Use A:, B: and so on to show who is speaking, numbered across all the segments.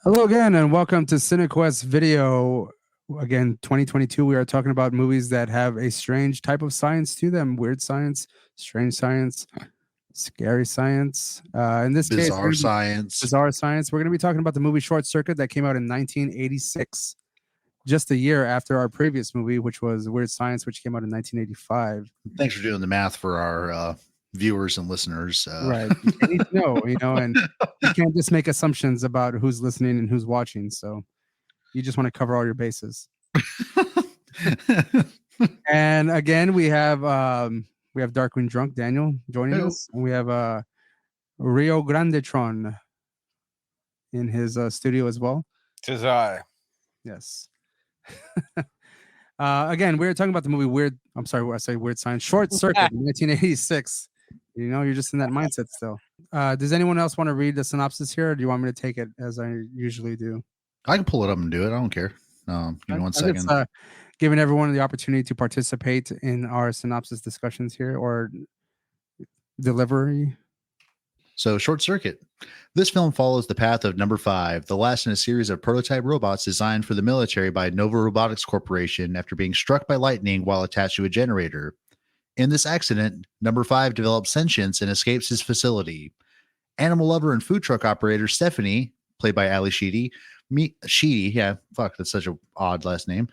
A: Hello again, and welcome to CineQuest Video. Again, 2022, we are talking about movies that have a strange type of science to them. Weird science, strange science, scary science. In this case,
B: bizarre science.
A: Bizarre science. We're going to be talking about the movie Short Circuit that came out in 1986, just a year after our previous movie, which was Weird Science, which came out in 1985.
B: Thanks for doing the math for our viewers and listeners.
A: Right. You need to know, and you can't just make assumptions about who's listening and who's watching. So you just want to cover all your bases. And again, we have Darkwing Drunk Daniel joining us, and we have Rio Grandetron in his studio as well.
C: 'Tis I.
A: Yes. Again, we were talking about the movie Weird Science, Short Circuit, 1986. You're just in that mindset still. Does anyone else want to read the synopsis here, or do you want me to take it as I usually do?
B: I can pull it up and do it. I don't care. Give me 1 second.
A: Just, giving everyone the opportunity to participate in our synopsis discussions here or delivery.
B: So, Short Circuit. This film follows the path of Number 5, the last in a series of prototype robots designed for the military by Nova Robotics Corporation after being struck by lightning while attached to a generator. In this accident, Number 5 develops sentience and escapes his facility. Animal lover and food truck operator Stephanie, played by Ali Sheedy, that's such an odd last name.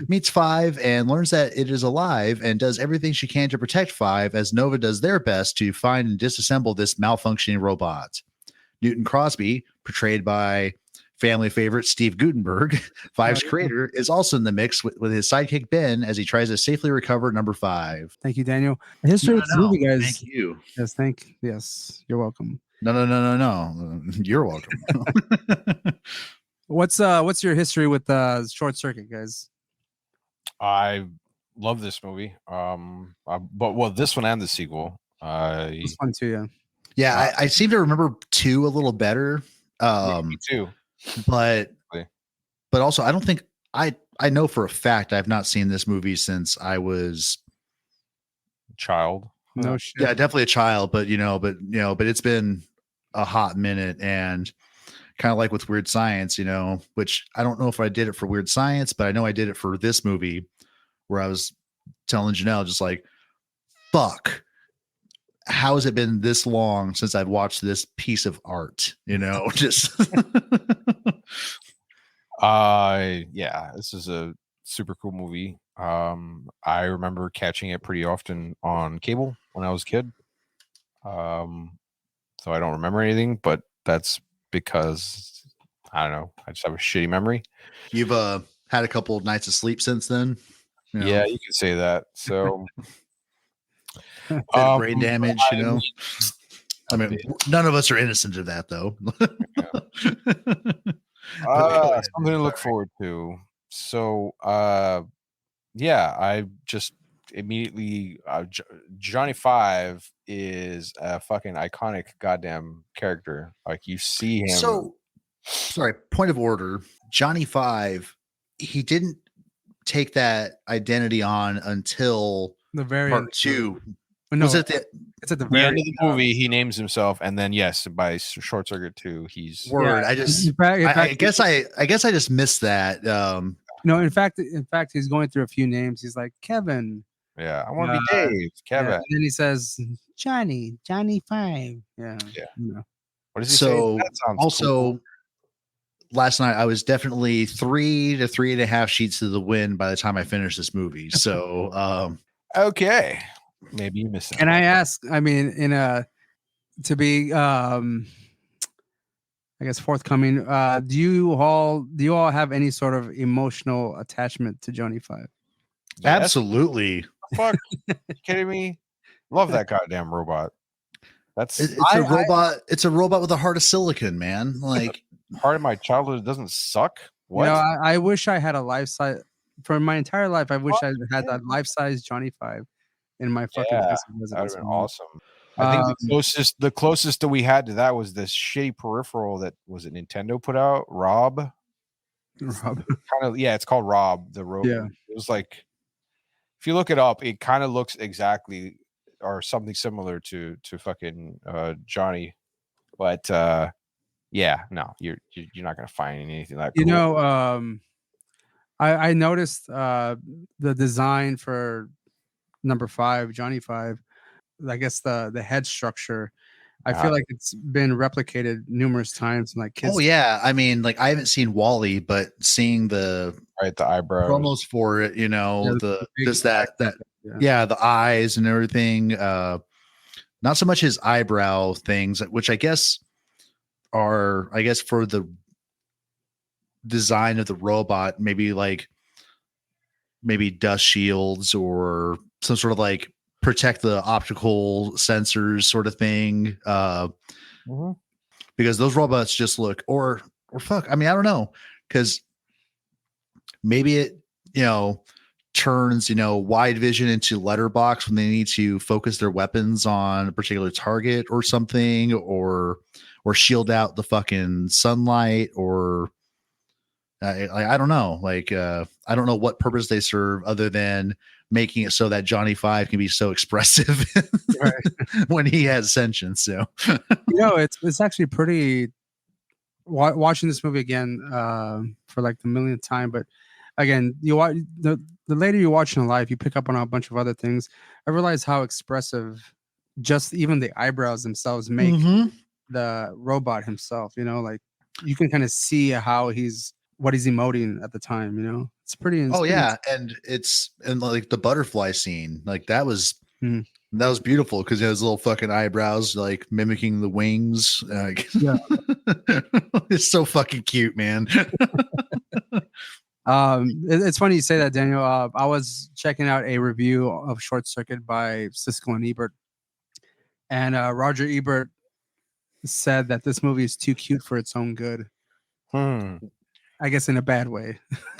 B: Meets 5 and learns that it is alive and does everything she can to protect 5 as Nova does their best to find and disassemble this malfunctioning robot. Newton Crosby, portrayed by family favorite Steve Guttenberg, 5's creator, is also in the mix with his sidekick Ben as he tries to safely recover Number 5.
A: Thank you, Daniel. The history of this movie, guys.
B: Thank you.
A: Yes, you're welcome.
B: No. You're welcome.
A: What's your history with Short Circuit, guys?
C: I love this movie. But this one and the sequel.
A: This one too, yeah.
B: Yeah, I seem to remember 2 a little better.
C: Me too.
B: But also I don't think I know for a fact I've not seen this movie since I was
C: a child.
A: No shit.
B: Yeah, definitely a child, but it's been a hot minute, and kind of like with Weird Science, which I don't know if I did it for Weird Science, but I know I did it for this movie where I was telling Janelle just like, fuck, how has it been this long since I've watched this piece of art? Just
C: this is a super cool movie. I remember catching it pretty often on cable when I was a kid. So I don't remember anything, but that's because I don't know. I just have a shitty memory.
B: You've had a couple of nights of sleep since then.
C: Yeah, you could say that. So
B: brain damage, I mean, none of us are innocent of that, though.
C: Something to look forward to. So, I just immediately Johnny 5 is a fucking iconic goddamn character. Like, you see him.
B: So, sorry, point of order. Johnny 5, he didn't take that identity on until
A: the very
B: part 2.
A: No,
B: it's at
C: the very end of the movie. He names himself, and then by Short Circuit 2, he's
B: word. Yeah, I guess I just missed that.
A: No, in fact, he's going through a few names. He's like Kevin.
C: Yeah, I want to be Dave. Kevin.
A: Yeah, and then he says Johnny 5. Yeah.
C: What does he
B: say?
C: That sounds
B: also
C: cool.
B: Last night I was definitely 3 to 3.5 sheets to the wind by the time I finished this movie. So
C: okay. Maybe you missed that.
A: Can I ask? I mean, to be, I guess, forthcoming. Do you all have any sort of emotional attachment to Johnny 5?
B: Absolutely.
C: Fuck, you kidding me? Love that goddamn robot. It's
B: a robot. It's a robot with a heart of silicon, man. Like,
C: part of my childhood doesn't suck. What?
A: I wish I had a life size for my entire life. I wish I had that life size Johnny 5. In my fucking
C: that would have been awesome. I think the closest that we had to that was this shitty peripheral that was it Nintendo put out. Rob. It's called Rob the robot.
A: Yeah.
C: It was like, if you look it up, it kind of looks exactly are something similar to fucking Johnny, but yeah, no, you're not gonna find anything that
A: You
C: cool.
A: know, I noticed the design for number 5, Johnny 5. I guess the head structure. I feel like it's been replicated numerous times in like kids.
B: Oh yeah, I mean, like I haven't seen Wally, but seeing the
C: Right, the eyebrows.
B: promos for it, you know, the
A: big
B: just that
A: yeah.
B: the eyes and everything. Not so much his eyebrow things, which I guess for the design of the robot, maybe dust shields or some sort of like protect the optical sensors sort of thing. Because those robots just look or fuck. I mean, I don't know, because maybe it, turns, wide vision into letterbox when they need to focus their weapons on a particular target or something, or shield out the fucking sunlight, or I don't know. Like, I don't know what purpose they serve other than making it so that Johnny 5 can be so expressive when he has sentience. So,
A: it's actually pretty. Watching this movie again for like the millionth time, but again, you watch the later you watch in life, you pick up on a bunch of other things. I realize how expressive just even the eyebrows themselves make the robot himself. Like you can kind of see what he's emoting at the time. It's pretty.
B: Oh yeah, and like the butterfly scene, like that was beautiful because he has little fucking eyebrows, like mimicking the wings.
A: Yeah,
B: it's so fucking cute, man.
A: It's funny you say that, Daniel. I was checking out a review of Short Circuit by Siskel and Ebert, and Roger Ebert said that this movie is too cute for its own good. I guess in a bad way.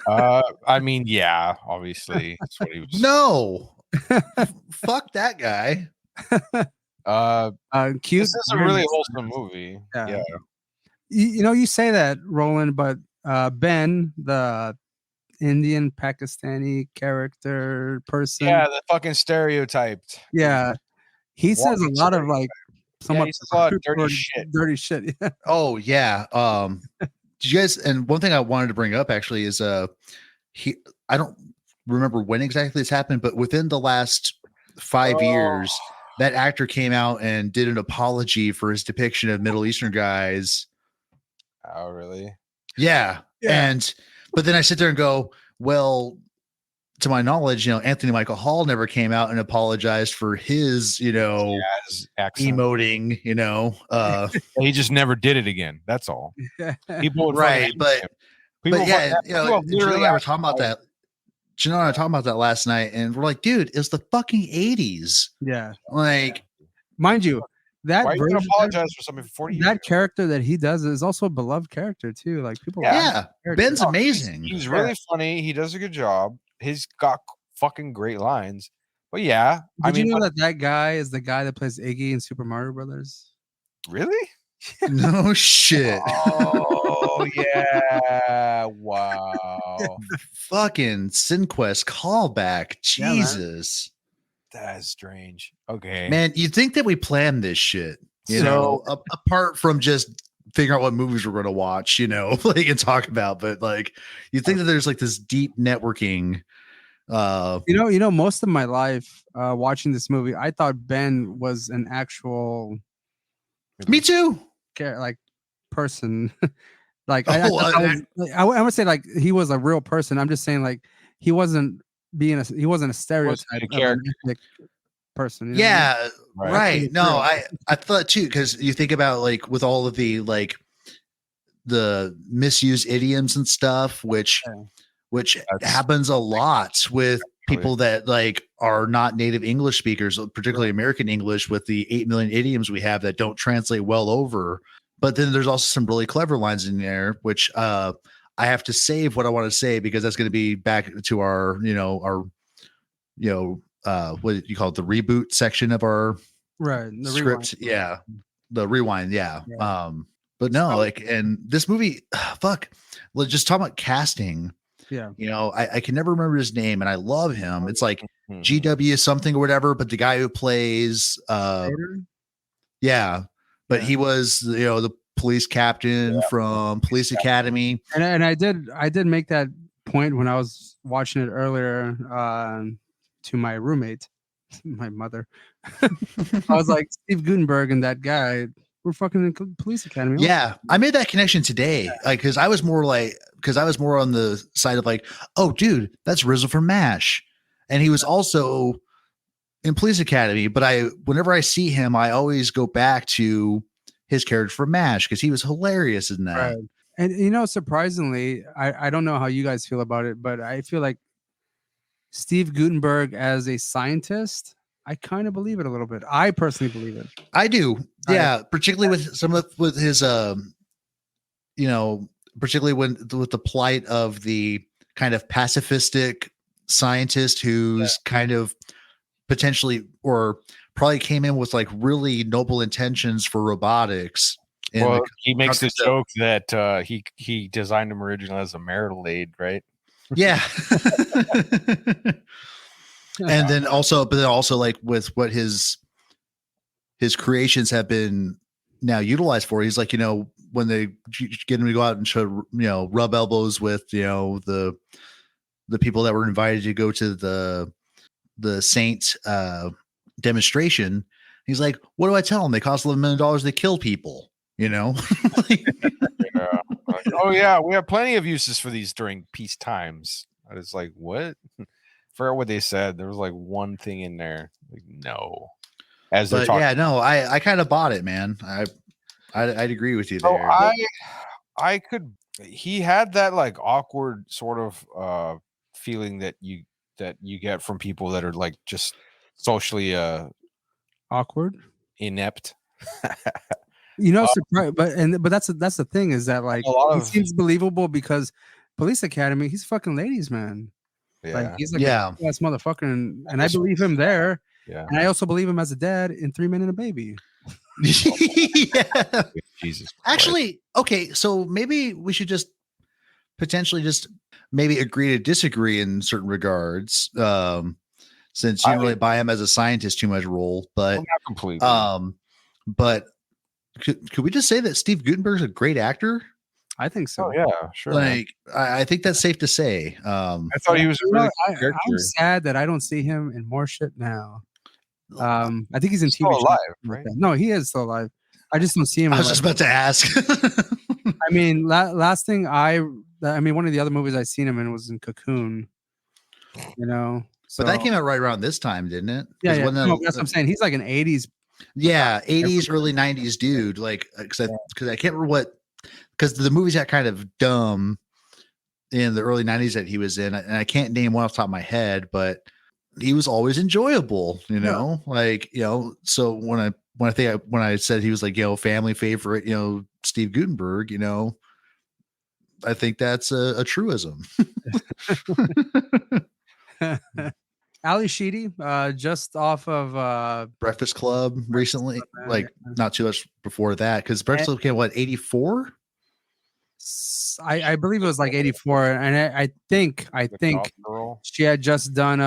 C: I mean, yeah, obviously. That's what he was.
B: No, fuck that guy.
A: Cute.
C: This is a really wholesome movie. Yeah.
A: You say that, Roland, but Ben, the Indian Pakistani character person.
C: Yeah, the fucking stereotyped.
A: Yeah. He says a lot of like somewhat
C: he says a lot of dirty shit.
A: Yeah.
B: Oh yeah. Did you guys, and one thing I wanted to bring up actually is I don't remember when exactly this happened, but within the last 5 years, that actor came out and did an apology for his depiction of Middle Eastern guys.
C: Oh, really?
B: Yeah. But then I sit there and go, well, to my knowledge, Anthony Michael Hall never came out and apologized for his, his emoting,
C: he just never did it again. That's all. People would
B: right. But yeah, Janelle and I were talking about that. Janelle and I were talking about that last night, and we're like, dude, it's the fucking 80s.
A: Yeah.
B: Like,
A: mind you, that
C: why are you gonna apologize for something for 40 years?
A: That character that he does is also a beloved character too. Like people.
B: Yeah. Ben's amazing.
C: He's really funny. He does a good job. He's got fucking great lines. But yeah,
A: Did you know that guy is the guy that plays Iggy in Super Mario Brothers?
C: Really?
B: No shit.
C: Oh yeah. Wow.
B: Fucking Synquest callback. Jesus.
C: That is strange. Okay.
B: Man, you'd think that we planned this shit, apart from just figuring out what movies we're going to watch, like and talk about, but like you think that there's like this deep networking.
A: Most of my life watching this movie, I thought Ben was an actual.
B: Me too.
A: Like person. Like I would say like he was a real person. I'm just saying like he wasn't a stereotype of an ethnic person.
B: Yeah, right. No, I thought too, because you think about like with all of the like the misused idioms and stuff, which happens a lot with people that like are not native English speakers, particularly American English, with the 8 million idioms we have that don't translate well over. But then there's also some really clever lines in there, which I have to save what I want to say because that's going to be back to our, what you call it, the reboot section of our
A: the
B: script.
A: Rewind.
B: Yeah. The rewind. Yeah. But no, like, and this movie, fuck, let's just talk about casting.
A: Yeah.
B: You know, I can never remember his name, and I love him. It's like
C: Mhm.
B: GW something or whatever, but the guy who plays
A: Vader?
B: yeah, but
A: Yeah.
B: he was, you know, the police captain from Police Academy.
A: And I did make that point when I was watching it earlier to my roommate, my mother. I was like, Steve Guttenberg and that guy were fucking in Police Academy.
B: Yeah, I made that connection today, like because I was more on the side of like, oh, dude, that's Rizzo from MASH, and he was also in Police Academy. But whenever I see him, I always go back to his character from MASH because he was hilarious in that.
A: Right. And you know, surprisingly, I don't know how you guys feel about it, but I feel like Steve Guttenberg as a scientist, I kind of believe it a little bit. I personally believe it.
B: I do, yeah, particularly with with his you know, particularly with the plight of the kind of pacifistic scientist who's kind of potentially or probably came in with like really noble intentions for robotics.
C: Well, he makes the joke that he designed him originally as a marital aid, right?
B: Yeah. And then also like with what his creations have been now utilized for, he's like, you know, when they get him to go out and show, you know, rub elbows with, you know, the people that were invited to go to the Saint demonstration, he's like, what do I tell them? They cost $11 million. They kill people, you know?
C: Yeah. Like, oh yeah, we have plenty of uses for these during peace times. I was like, what? Forgot what they said. There was like one thing in there. Like, no. As they're
B: But
C: talking.
B: yeah, no, I kind of bought it, man. I'd agree with you there.
C: So I could. He had that like awkward sort of feeling that you get from people that are like just socially
A: Awkward.
C: inept.
A: You know, but that's the thing is that like he seems believable because Police Academy, he's fucking ladies, man.
C: Yeah.
A: Like he's like a ass motherfucker, and I believe him there.
C: Yeah.
A: And I also believe him as a dad in 3 Men and a Baby.
B: Yeah.
C: Jesus Christ.
B: Actually, okay, so maybe we should just potentially just maybe agree to disagree in certain regards. Since you don't really buy him as a scientist too much role, but
C: not completely.
B: But could we just say that Steve Guttenberg's a great actor?
A: I think so.
C: Oh, yeah, sure.
B: Like I think that's safe to say.
C: I thought he was a really good character.
A: I'm sad that I don't see him in more shit now. I think he's in
C: still
A: TV shows
C: alive,
A: like
C: right?
A: that. No, he is still alive. I just don't see him.
B: I was just about to ask.
A: I mean, last thing I mean, one of the other movies I seen him in was in Cocoon. You know,
B: but that came out right around this time, didn't it?
A: Yeah, yeah. No, that's what I'm saying. He's like an 80s.
B: Yeah, 80s, early 90s dude. Like, because I can't remember what, because the movies got kind of dumb in the early 90s that he was in, and I can't name one off the top of my head, but he was always enjoyable, you know, like, you know, so when I said he was like, you know, family favorite, you know, Steve Guttenberg, you know, I think that's a truism.
A: Ali Sheedy, just off of
B: Breakfast Club recently, like not too much before that, because Breakfast Club came what, 84?
A: I believe it was like 84, and I think she had just done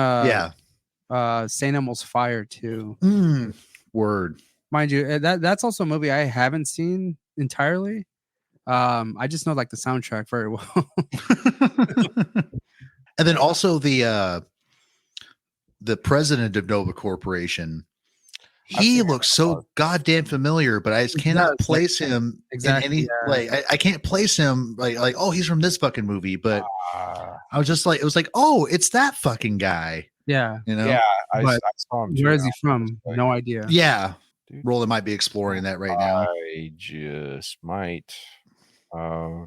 A: St. Elmo's Fire too.
B: Word.
A: Mind you, that's also a movie I haven't seen entirely. I just know like the soundtrack very well.
B: And then also the president of Nova Corporation, he looks so goddamn familiar, but I just cannot place him in any like I can't place him like oh, he's from this fucking movie, but I was just like, it was like, oh, it's that fucking guy.
A: Yeah.
B: You know?
C: Yeah, I saw him.
A: Where is he from? No idea.
B: Yeah. Roland might be exploring that right now.
C: I just might.
A: Yeah,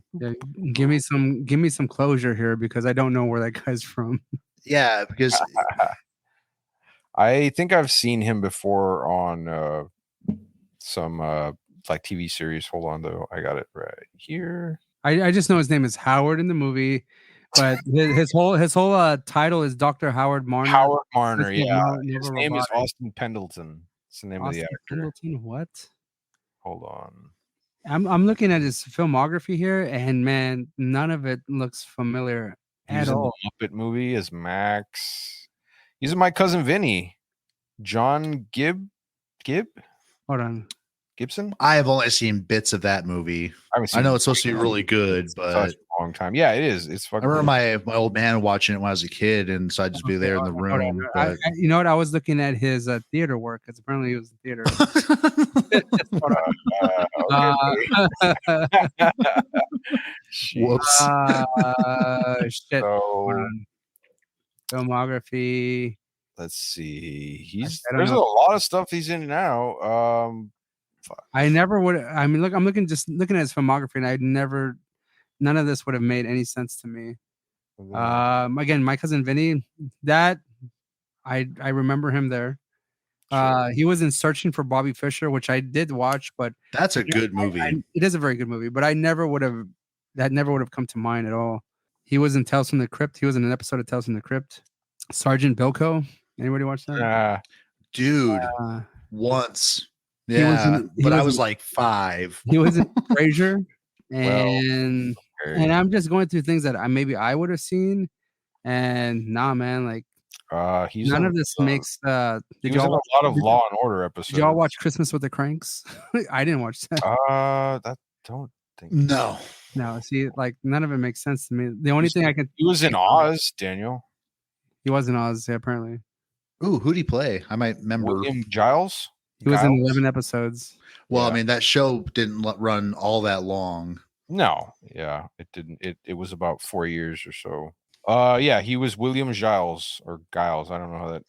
A: give me some closure here because I don't know where that guy's from.
B: Yeah, because
C: I think I've seen him before on some like TV series. Hold on though, I got it right here.
A: I just know his name is Howard in the movie, but his whole title is Dr. Howard Marner.
C: Howard Marner, yeah. His name is Austin Pendleton. It's the name of the actor.
A: Pendleton, what?
C: Hold on.
A: I'm looking at his filmography here, and man, none of it looks familiar
C: He
A: At
C: was in
A: all.
C: the Muppet movie as Max. He's in My Cousin Vinny. John
A: Hold on.
C: Gibson.
B: I have only seen bits of that movie.
C: I haven't seen
B: I know
C: it
B: it's supposed to be really good,
C: such
B: but
C: a long time. Yeah, it is. It's
B: I
C: fucking.
B: remember my old man watching it when I was a kid, and so I'd just be
A: Okay,
B: there in the
A: hold on.
B: room.
A: I,
B: But
A: you know what? I was looking at his theater work because apparently he was in theater. Hold on.
C: Jeez.
B: whoops.
A: Shit. Hold
C: So
A: on. Filmography.
C: let's see.
A: I don't
C: There's a
A: know.
C: lot of stuff he's in now.
A: I never would. I mean, look, I'm looking at his filmography, and none of this would have made any sense to me. Again, My Cousin Vinny, that I remember him there.
C: Sure.
A: He was in Searching for Bobby Fischer, which I did watch, but
B: That's a good movie.
A: it is a very good movie. But that never would have come to mind at all. He was in Tales from the Crypt. He was in an episode of Tales from the Crypt. Sergeant Bilko. Anybody watch that?
B: Dude,
A: Uh,
B: once.
A: he was
B: Yeah,
A: in- he
B: but I
A: was
B: was
A: in-
B: like 5.
A: He was in Frasier,
C: Well,
A: and
C: okay.
A: I'm just going through things that I would have seen, and nah, man, like
C: He's
A: none
C: in,
A: of this makes.
C: he
A: Did
C: was in
A: y'all
C: a
A: watch,
C: lot of Law and Order episodes.
A: did y'all watch Christmas with the Cranks? I didn't watch that.
C: That don't think.
B: No.
A: No, see, like none of it makes sense to me. The only thing I can
C: He was in Oz, Daniel.
A: he was in Oz, yeah, apparently.
B: Ooh, who'd he play? I might remember.
C: William Giles.
A: He was in
C: Giles?
A: 11 episodes.
B: Well,
C: Yeah.
B: I mean, that show didn't run all that long.
C: No, yeah, it didn't. It was about 4 years or so. Yeah, he was William Giles or Giles. I don't know how that's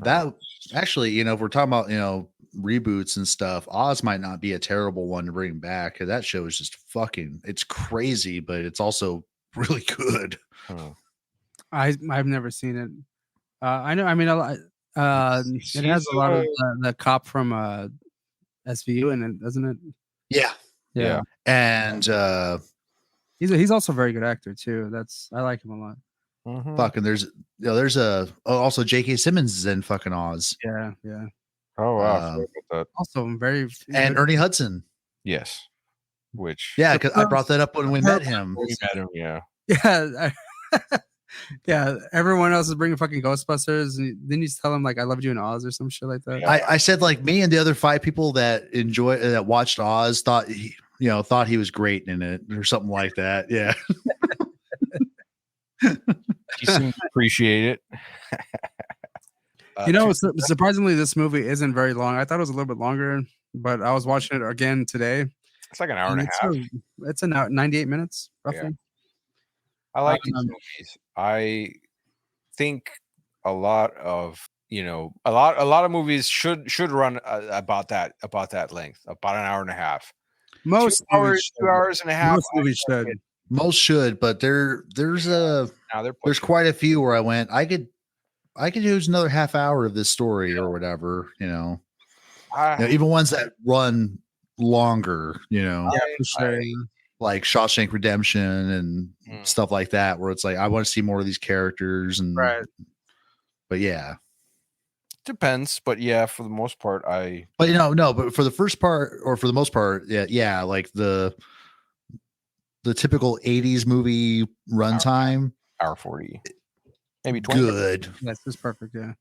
B: That
C: pronounced.
B: actually, if we're talking about, reboots and stuff, Oz might not be a terrible one to bring back. 'Cause that show is just it's crazy, but it's also really good.
C: Hmm.
A: I've never seen it. I know. I mean, it has a lot of the cop from SVU in it, doesn't it?
B: Yeah.
C: Yeah.
B: And
A: He's also a very good actor too. I like him a lot.
C: Mhm.
B: fucking there's also J.K. Simmons is in fucking Oz.
A: Yeah.
C: Oh wow, I
B: Um,
C: forgot about that.
A: Also, I'm very
B: And Ernie Hudson.
C: Yes, which
B: Yeah, because I brought that up when we met him.
C: we met him. Yeah,
A: yeah. Yeah, everyone else is bringing fucking Ghostbusters, and then you just tell them like I loved you in Oz or some shit like that.
C: Yeah.
B: I said like me and the other 5 people that watched Oz thought he was great in it or something like that. Yeah.
C: he seemed to appreciate it.
A: Surprisingly, this movie isn't very long. I thought it was a little bit longer, but I was watching it again today.
C: It's like an hour and a half.
A: It's an hour, 98 minutes roughly.
C: I like these movies. I think a lot of movies should run about that length, about an hour and a half.
A: Most
C: 2 hours,
A: movies
C: 2 hours and a half.
A: Most movies should.
B: Most should, but there's quite a few where I went, I could use another half hour of this story or whatever, even ones that run longer,
A: For sure.
B: like Shawshank Redemption and stuff like that, where it's like I want to see more of these characters and
A: Right.
B: But yeah,
C: depends. But yeah, for the most part,
B: but for the first part or for the most part, yeah, like the typical 80s movie runtime,
C: hour 40, maybe 20.
B: Good.
A: Yes, it's perfect. Yeah,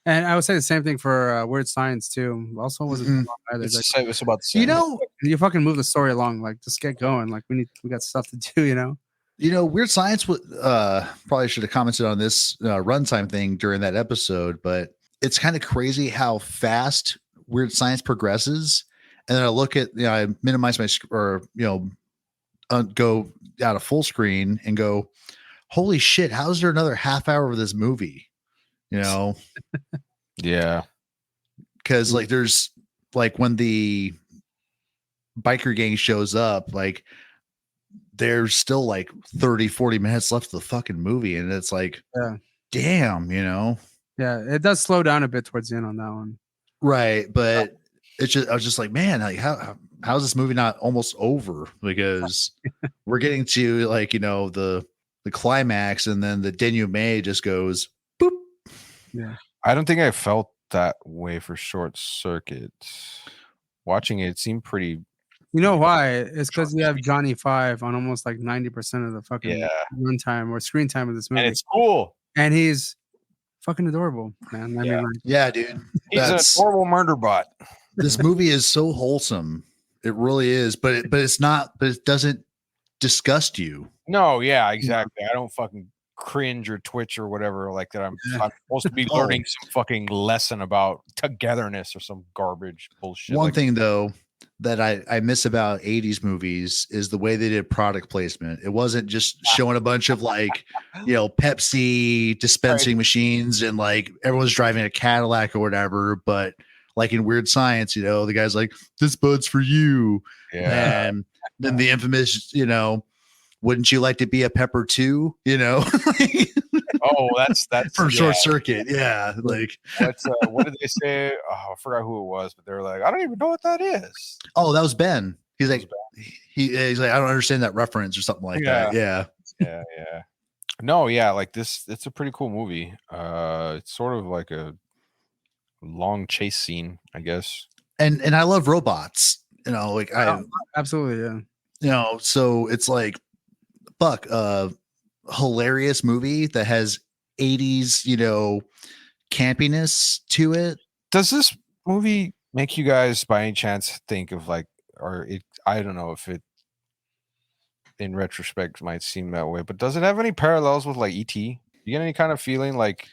A: and I would say the same thing for Weird Science too. Also, wasn't long either.
C: It's about the same.
A: You fucking move the story along. Like, just get going. Like, we got stuff to do.
B: Weird Science would probably should have commented on this runtime thing during that episode, but it's kind of crazy how fast Weird Science progresses. And then I look at, I minimize my go out of full screen and go, holy shit, how is there another half hour of this movie?
C: Yeah.
B: Because like there's like when the biker gang shows up, like there's still like 30-40 minutes left of the fucking movie, and it's like, damn,
A: Yeah, it does slow down a bit towards the end on that one.
B: Right, but I was just like, man, like how's this movie not almost over? Because we're getting to like the climax, and then the denouement just goes boop.
A: Yeah,
C: I don't think I felt that way for Short Circuit. Watching it seemed pretty
A: You know why? It's because you have Johnny Five on almost like 90% of the fucking
C: Yeah.
A: runtime or screen time of this movie,
C: And it's cool.
A: and he's fucking adorable, man. I
C: Yeah.
A: mean, like,
B: Yeah, dude.
C: He's a normal murder bot.
B: This movie is so wholesome. It really is, but it's not. But it doesn't disgust you.
C: No, yeah, exactly. I don't fucking cringe or twitch or whatever like that. I'm supposed to be learning some fucking lesson about togetherness or some garbage bullshit.
B: One thing though that I miss about 80s movies is the way they did product placement. It wasn't just showing a bunch of like, Pepsi dispensing machines and like everyone's driving a Cadillac or whatever, but like in Weird Science, the guy's like, this bud's for you.
C: Yeah.
B: And then the infamous, wouldn't you like to be a pepper too?
C: Oh, that's
B: from Short Circuit. Yeah. Like
C: what did they say? Oh, I forgot who it was, but they were like, I don't even know what that is.
B: Oh, that was Ben. He's like, he's like, I don't understand that reference or something like that. Yeah.
C: Yeah. No, yeah, like this, it's a pretty cool movie. It's sort of like a long chase scene, I guess.
B: And I love robots, I
A: absolutely, yeah.
B: So it's like, fuck, hilarious movie that has 80s, campiness to it.
C: Does this movie make you guys by any chance think of like, I don't know if it in retrospect might seem that way, but does it have any parallels with like ET? You get any kind of feeling like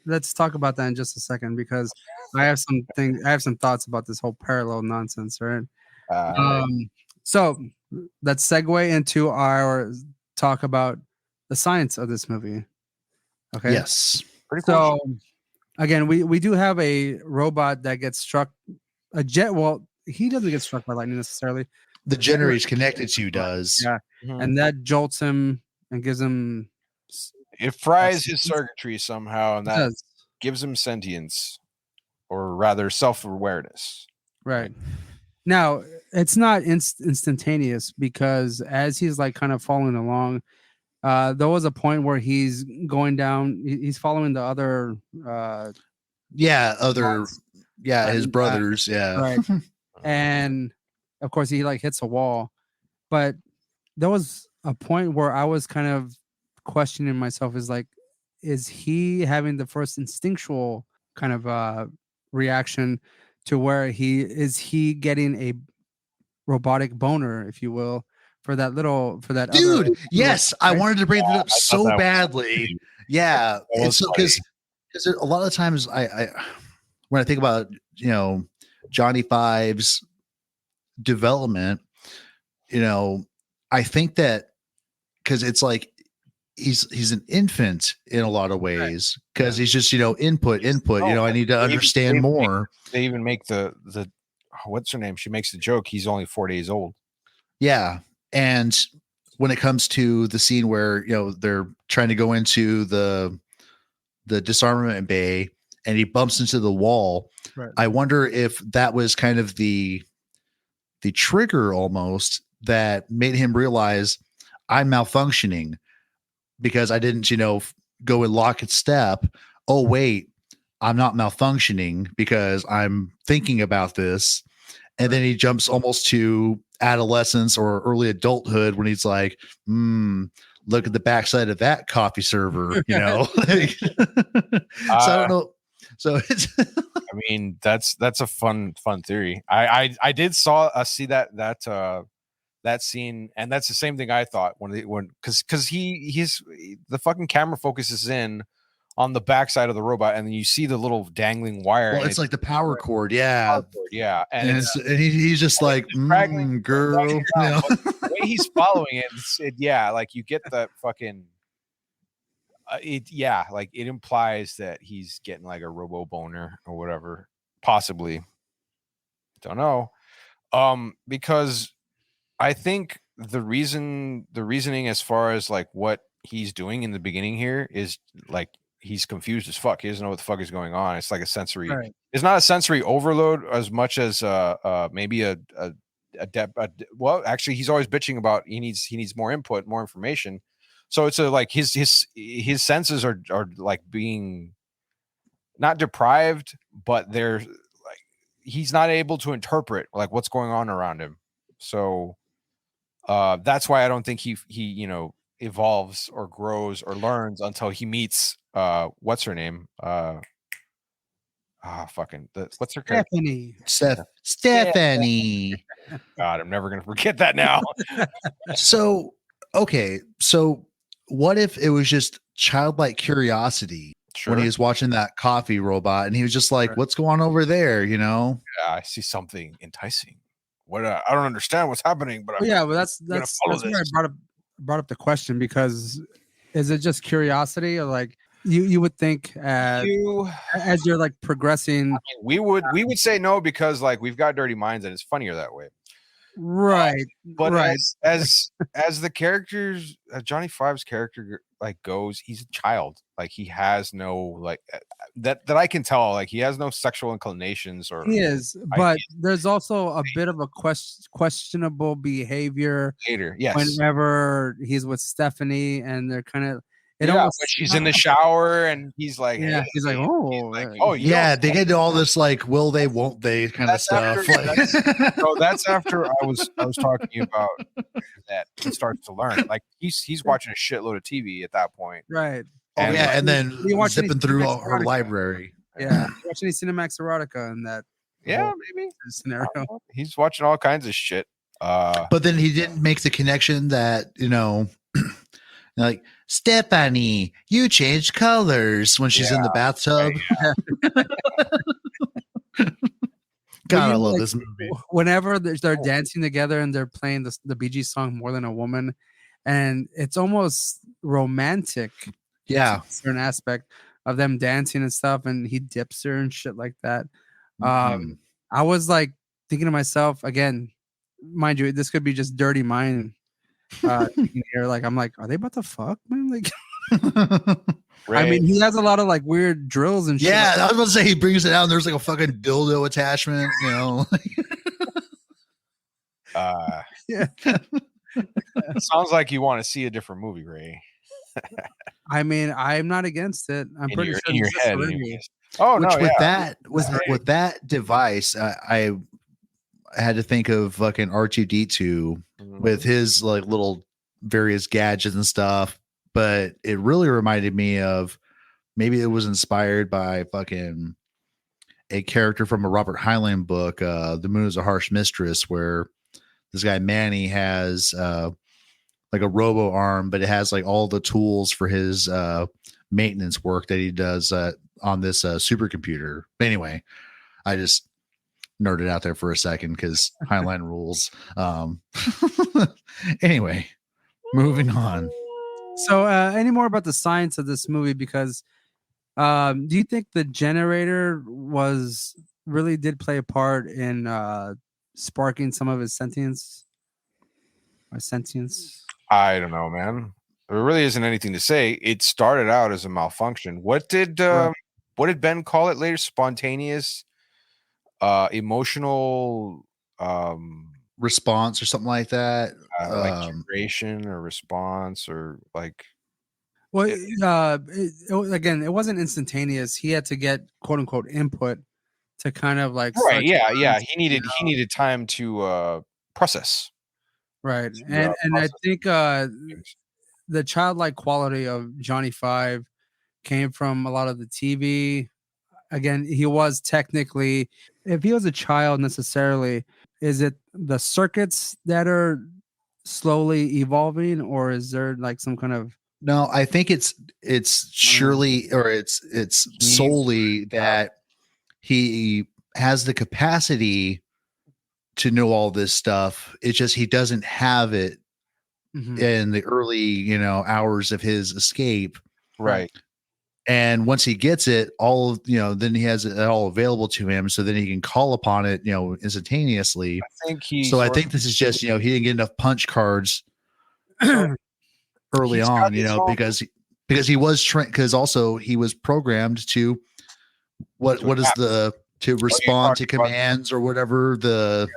A: let's talk about that in just a second, because I have some thoughts about this whole parallel nonsense, right? So let's segue into our talk about the science of this movie. Okay.
B: Yes.
C: Pretty cool.
A: So again, we do have a robot that gets struck a jet. Well, he doesn't get struck by lightning necessarily.
B: The generator he's connected to does.
A: Yeah. Mm-hmm. And that jolts him and gives him.
C: It fries his circuitry somehow, and that gives him sentience, or rather self-awareness.
A: Right. Now, it's not instantaneous, because as he's like kind of following along, there was a point where he's going down. He's following the other.
B: His brothers. Yeah.
A: Right. And of course, he like hits a wall. But there was a point where I was kind of questioning myself, is he having the first instinctual kind of reaction to where he getting a robotic boner, if you will, for that
B: dude? Yes, I wanted to bring that up so badly. Yeah, and so because a lot of times I when I think about Johnny Five's development, I think that because it's like he's an infant in a lot of ways, because he's just input. I need to understand more.
C: They even make the what's her name? She makes the joke. He's only 4 days old.
B: Yeah, and when it comes to the scene where they're trying to go into the disarmament bay and he bumps into the wall, right. I wonder if that was kind of the trigger almost that made him realize I'm malfunctioning, because I didn't, go in lock and step. Oh, wait, I'm not malfunctioning because I'm thinking about this. And then he jumps almost to adolescence or early adulthood when he's like, look at the backside of that coffee server, So I don't know. So it's,
C: I mean, that's a fun theory. I did see that scene, and that's the same thing I thought because he's the fucking camera focuses in on the backside of the robot, and then you see the little dangling wire.
B: Well, it's like the power cord, yeah,
C: and
B: he's just like, girl,
C: the way he's following it, like you get that fucking. Like it implies that he's getting like a robo boner or whatever, possibly. Don't know, because I think the reasoning as far as like what he's doing in the beginning here is like he's confused as fuck. He doesn't know what the fuck is going on. It's like a sensory. Right. It's not a sensory overload as much as maybe well, actually, he's always bitching about he needs more input, more information. So it's like his senses are like being not deprived, but they're like he's not able to interpret like what's going on around him. So that's why I don't think he evolves or grows or learns until he meets what's her name? What's her character?
B: Stephanie.
C: God, I'm never gonna forget that now.
B: So what if it was just childlike curiosity when he was watching that coffee robot and he was just like, what's going on over there? Yeah,
C: I see something enticing. What I don't understand what's happening, but
A: that's why I brought up the question, because is it just curiosity, or like you would think as you're like progressing?
C: We would say no, because like we've got dirty minds and it's funnier that way.
A: Right.
C: But as the characters, Johnny Five's character like goes, he's a child. Like he has no like that I can tell. Like he has no sexual inclinations or
A: he is, but there's also a bit of a questionable behavior
C: later. Yes,
A: whenever he's with Stephanie and they're kind of.
C: She's in the shower and he's like,
A: yeah, he's like, oh,
B: yeah, they get to all this like, will they, won't they kind of stuff.
C: That's after I was talking about that he starts to learn. Like he's watching a shitload of TV at that point,
A: right?
B: And then zipping through her library.
A: Yeah, watching any Cinemax erotica in that.
C: Yeah, maybe
A: scenario.
C: He's watching all kinds of shit.
B: But then he didn't make the connection that like, Stephanie, you changed colors when she's in the bathtub. God, I love this movie.
A: Whenever they're dancing together and they're playing the Bee Gees song "More Than a Woman," and it's almost romantic.
B: Yeah,
A: a certain aspect of them dancing and stuff, and he dips her and shit like that. I was like thinking to myself, again, mind you, this could be just dirty mind. Here, like I'm like, are they about to fuck, man? Like, I mean, he has a lot of like weird drills and shit.
B: Yeah, I was about to say he brings it out and there's like a fucking dildo attachment,
A: Yeah.
C: Sounds like you want to see a different movie, Ray.
A: I mean, I'm not against it. I'm pretty sure
C: in your head.
B: With that device, I had to think of fucking R2D2 with his like little various gadgets and stuff, but it really reminded me of, maybe it was inspired by fucking a character from a Robert Heinlein book, The Moon is a Harsh Mistress, where this guy Manny has like a robo arm, but it has like all the tools for his maintenance work that he does on this supercomputer. Anyway, I just nerded out there for a second because Heinlein rules. Anyway, moving on.
A: So any more about the science of this movie? Because do you think the generator did play a part in sparking some of his sentience?
C: I don't know, man. There really isn't anything to say. It started out as a malfunction. What did Ben call it later? Spontaneous emotional
B: response or something like that,
C: like generation or response, or like,
A: well, again, it wasn't instantaneous. He had to get quote unquote input to kind of like
C: he needed time to process,
A: right? And I think the childlike quality of Johnny Five came from a lot of the TV. Again, he was technically, if he was a child necessarily, is it the circuits that are slowly evolving, or is there like some kind of?
B: No, I think it's surely, or it's solely that he has the capacity to know all this stuff. It's just he doesn't have it in the early, hours of his escape.
C: Right.
B: And once he gets it all, then he has it all available to him. So then he can call upon it, instantaneously.
C: I think
B: this is just, he didn't get enough punch cards early on, because he was trained, because also he was programmed to to respond to commands or whatever the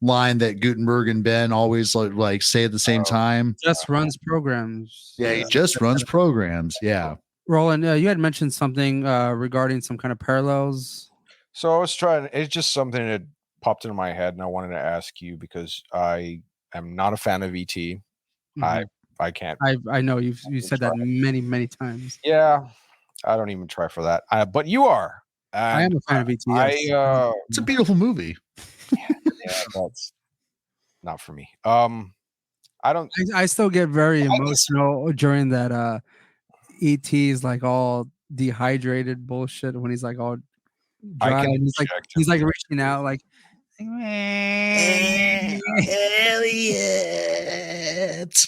B: line that Guttenberg and Ben always like say at the same time.
A: Just runs programs.
B: Yeah, he just runs programs. Yeah.
A: Roland, you had mentioned something regarding some kind of parallels.
C: So I was trying. It's just something that popped into my head, and I wanted to ask you because I am not a fan of ET.
A: Mhm.
C: I can't.
A: I know you said that
C: try.
A: many times.
C: Yeah, I don't even try for that. But you are.
A: I am
C: And
A: a fan of ET.
C: I
A: Yes.
B: It's a beautiful movie.
C: yeah, that's not for me. I don't.
A: I still get very
C: I just-
A: emotional during that ET's like all dehydrated bullshit when he's like all
C: I
A: dry
C: can
A: and he's like reaching out like
B: Elliot.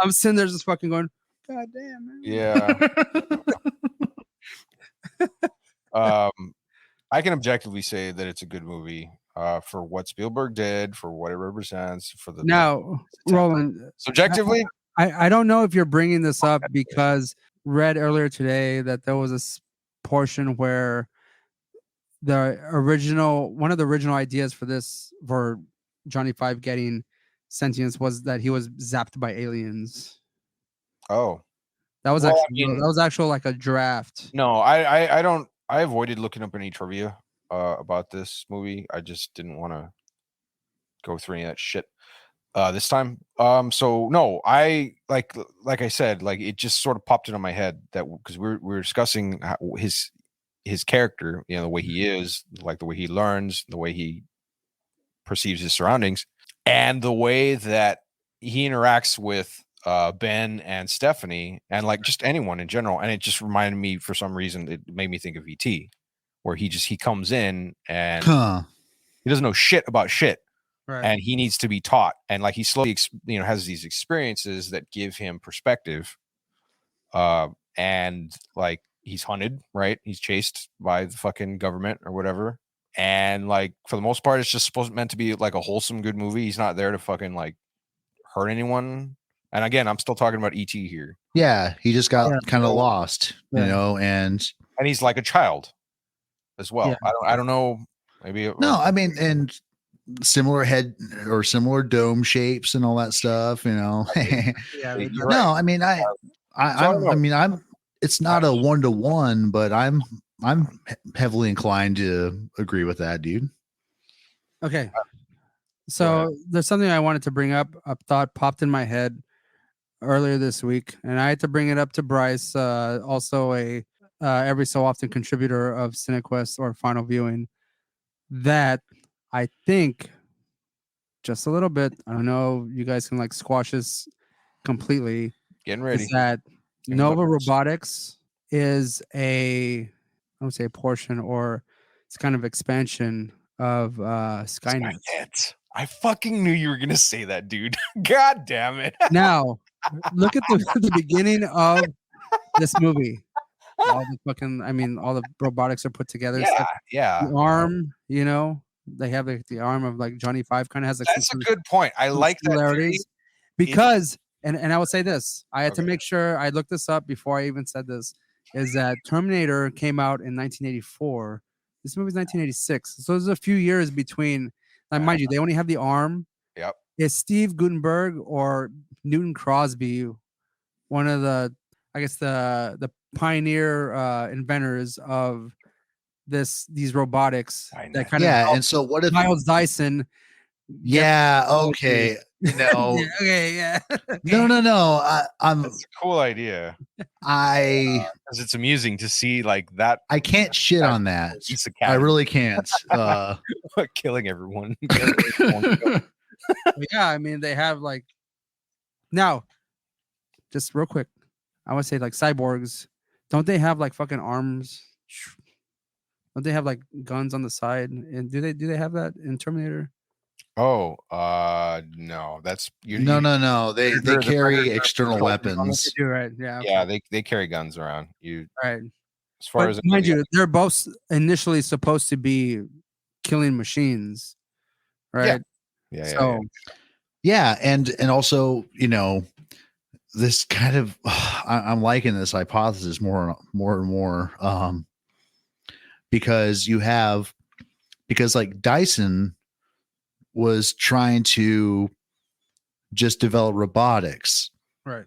A: I'm sitting there just fucking going, God damn, man.
C: Yeah. I can objectively say that it's a good movie for what Spielberg did, for what it represents, for the
A: Now, Roland,
C: subjectively.
A: I don't know if you're bringing this up because read earlier today that there was a portion where one of the original ideas for Johnny Five getting sentience was that he was zapped by aliens.
C: Oh,
A: That was
C: Well, I
A: actually
C: mean-
A: that was actual like a draft.
C: no, I don't. I avoided looking up any trivia about this movie. I just didn't want to go through any of that shit this time. So no, I like I said, like it just sort of popped into my head that because we're discussing his character, you know, the way he is, like the way he learns, the way he perceives his surroundings, and the way that he interacts with Ben and Stephanie, and like just anyone in general. And it just reminded me, for some reason, it made me think of ET, where he comes in and he doesn't know shit about shit,
A: Right.
C: and he needs to be taught. And like he slowly, has these experiences that give him perspective. And like he's hunted, right? He's chased by the fucking government or whatever. And like for the most part, it's just meant to be like a wholesome, good movie. He's not there to fucking like hurt anyone. And again, I'm still talking about ET here.
B: Yeah, he just got
A: Yeah.
B: kind of lost,
A: Yeah.
B: and
C: he's like a child as well.
A: Yeah.
C: I don't know. Maybe
B: no, I mean, and similar head or similar dome shapes and all that stuff,
A: Yeah,
C: you're
B: No,
C: right.
B: I mean, I'm. It's not a 1-to-1, but I'm heavily inclined to agree with that, dude.
A: Okay. So there's something I wanted to bring up. A thought popped in my head earlier this week, and I had to bring it up to Bryce, also a every so often contributor of CineQuest or Final Viewing. That I think just a little bit. I don't know. You guys can like squash this completely.
C: Getting ready.
A: Is that Nova Robotics is I would say a portion or it's kind of expansion of Skynet.
C: I fucking knew you were gonna say that, dude. God damn it.
A: Now, look at the beginning of this movie. All the robotics are put together.
C: Yeah.
A: The arm, they have the arm of like Johnny Five kind of has like
C: That's a good point. I like that
A: similarities. Because and I will say this, I had to make sure I looked this up before I even said this, is that Terminator came out in 1984. This movie's 1986. So there's a few years between. Now, mind you, they only have the arm.
C: Yep.
A: Is Steve Guttenberg or Newton Crosby one of the, I guess the pioneer inventors of these robotics that kind of
B: and so what if
A: Miles Dyson?
B: Yeah, okay. No.
A: Okay, yeah.
B: No. I'm
C: That's a cool idea.
B: Because
C: it's amusing to see like that.
B: I can't shit on that. I really can't.
C: Killing everyone.
A: Yeah, I mean they have like now. Just real quick, I want to say like cyborgs. Don't they have like fucking arms? Don't they have like guns on the side? And do they have that in Terminator?
C: Oh, no. That's
B: no. They carry external weapons.
A: They do, right? Yeah.
C: Yeah, they carry guns around.
A: Right.
C: As far
A: but
C: as
A: mind you, they're both initially supposed to be killing machines, right?
B: Yeah. Yeah, and also, this kind of I'm liking this hypothesis more and more, because like Dyson was trying to just develop robotics.
A: Right.